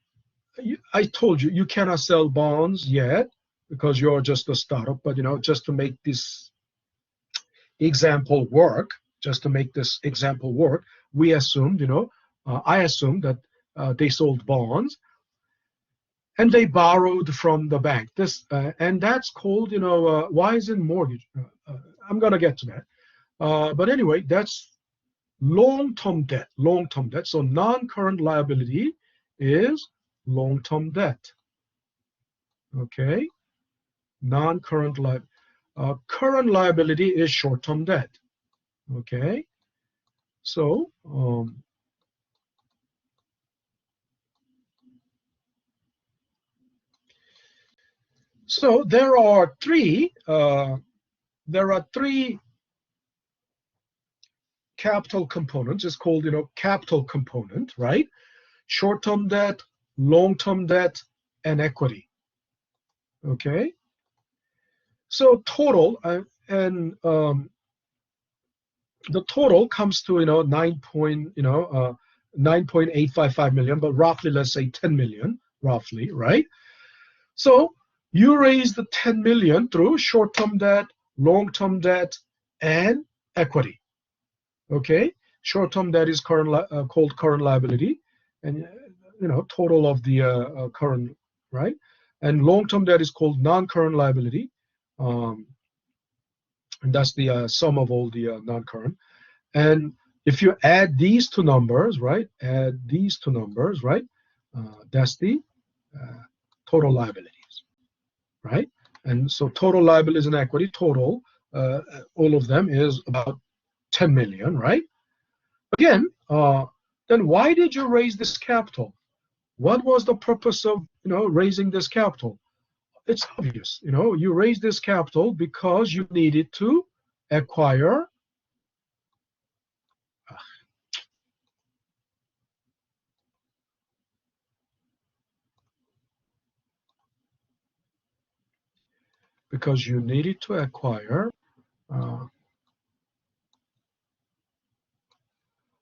I told you, you cannot sell bonds yet, because you're just a startup. But just to make this example work, we assumed, I assumed that they sold bonds, and they borrowed from the bank. And that's called, why is it mortgage? I'm gonna get to that. But anyway, that's long-term debt. So non-current liability is long-term debt. Okay, non-current liability. Current liability is short-term debt. Okay, so there are three capital components. It's called capital component, right? Short-term debt, long-term debt, and equity. Okay, so total and the total comes to 9.855 million, but roughly, let's say 10 million, roughly, right? So you raise the 10 million through short-term debt, long-term debt, and equity. Okay, short-term debt is called current liability, and total of the current, right? And long-term debt is called non-current liability, and that's the sum of all the non-current. And if you add these two numbers, right? Add these two numbers, right? That's the total liabilities, right? And so total liabilities and equity, total, all of them is about 10 million, right? Again, then why did you raise this capital? What was the purpose of, raising this capital? It's obvious, you raised this capital because you needed to acquire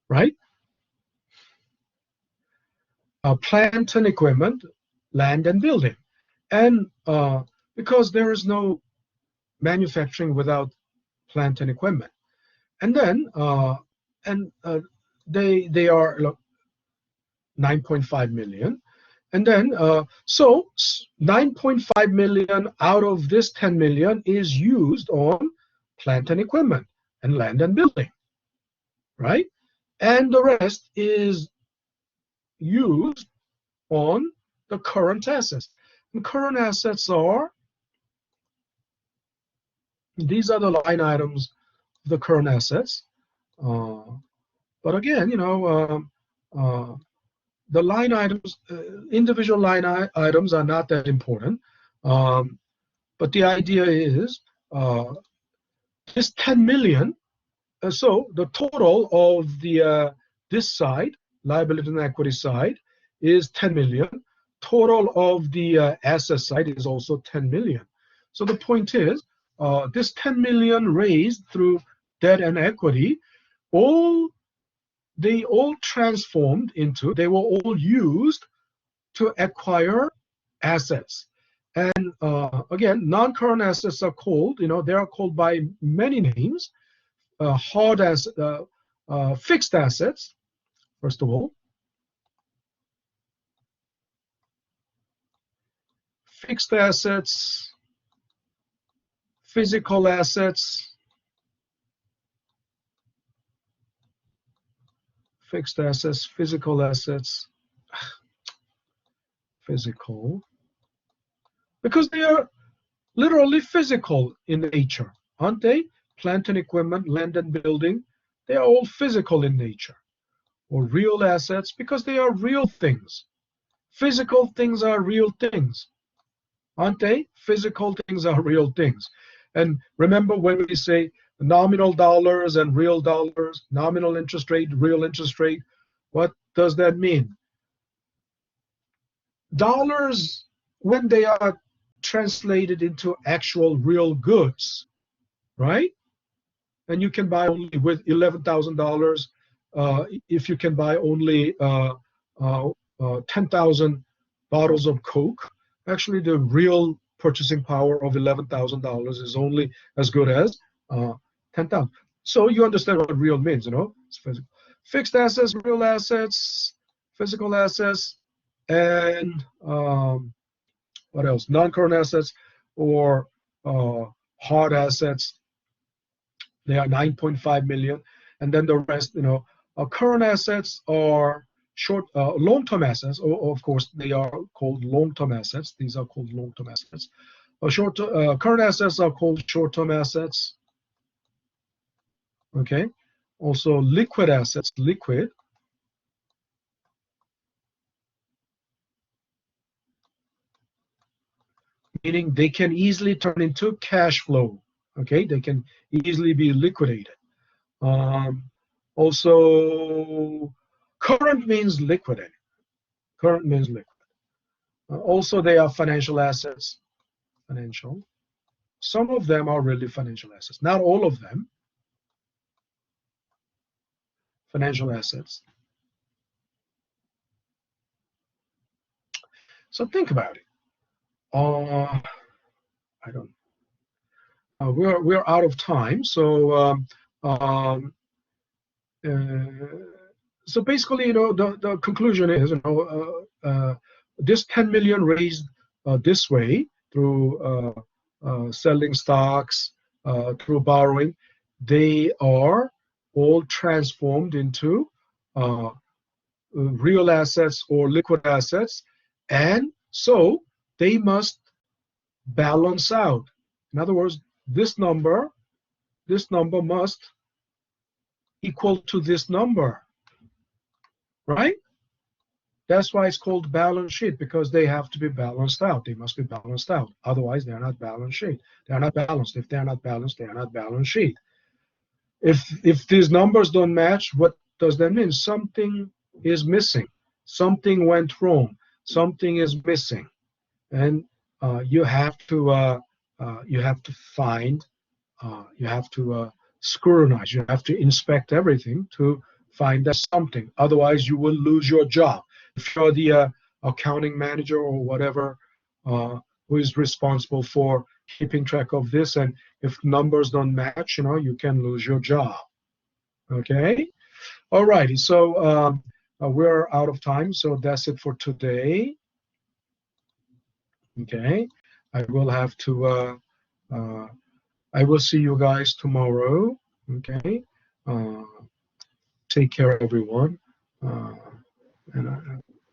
right? Plant and equipment, land and building. And because there is no manufacturing without plant and equipment. And then, they are 9.5 million. And then, so 9.5 million out of this 10 million is used on plant and equipment and land and building, right? And the rest is used on the current assets. And current assets are, these are the line items of the current assets. But again, the line items, individual line items are not that important. But the idea is this 10 million, so the total of the this side, liability and equity side, is 10 million. Total of the asset side is also 10 million. So the point is, this 10 million raised through debt and equity, they all transformed into, they were all used to acquire assets. And again, non-current assets are called, they are called by many names. Fixed assets, first of all. Fixed assets, physical assets, fixed assets, physical assets, physical, because they are literally physical in nature, aren't they? Plant and equipment, land and building, they are all physical in nature. Or real assets, because they are real things. Physical things are real things, aren't they? Physical things are real things. And remember when we say nominal dollars and real dollars, nominal interest rate, real interest rate, what does that mean? Dollars, when they are translated into actual real goods, right? And you can buy only with $11,000 if you can buy only 10,000 bottles of Coke. Actually, the real purchasing power of $11,000 is only as good as 10,000. So you understand what real means, It's physical. Fixed assets, real assets, physical assets, and what else? Non-current assets or hard assets. They are 9.5 million, and then the rest, current assets are long-term assets. Of course, they are called long-term assets. These are called long-term assets. Current assets are called short-term assets. Okay. Also, liquid assets, liquid. Meaning they can easily turn into cash flow. Okay, they can easily be liquidated. Also, current means liquid. Current means liquid. Also, they are financial assets. Financial. Some of them are really financial assets. Not all of them. Financial assets. So think about it. I don't. We're out of time. So so basically, the conclusion is, this 10 million raised this way through selling stocks, through borrowing, they are all transformed into real assets or liquid assets, and so they must balance out. In other words, this number must equal to this number, right? That's why it's called balance sheet, because they have to be balanced out. They must be balanced out. Otherwise, they're not balance sheet. They're not balanced. If they're not balanced, they're not balance sheet. If these numbers don't match, what does that mean? Something is missing. Something went wrong. Something is missing, and you have to find, you have to scrutinize. You have to inspect everything to find that something. Otherwise, you will lose your job. If you're the accounting manager or whatever who is responsible for keeping track of this, and if numbers don't match, you can lose your job. Okay. All righty. So we're out of time. So that's it for today. Okay. I will have to. I will see you guys tomorrow. Okay. Take care, everyone. And I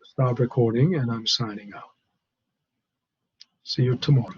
stop recording, and I'm signing out. See you tomorrow.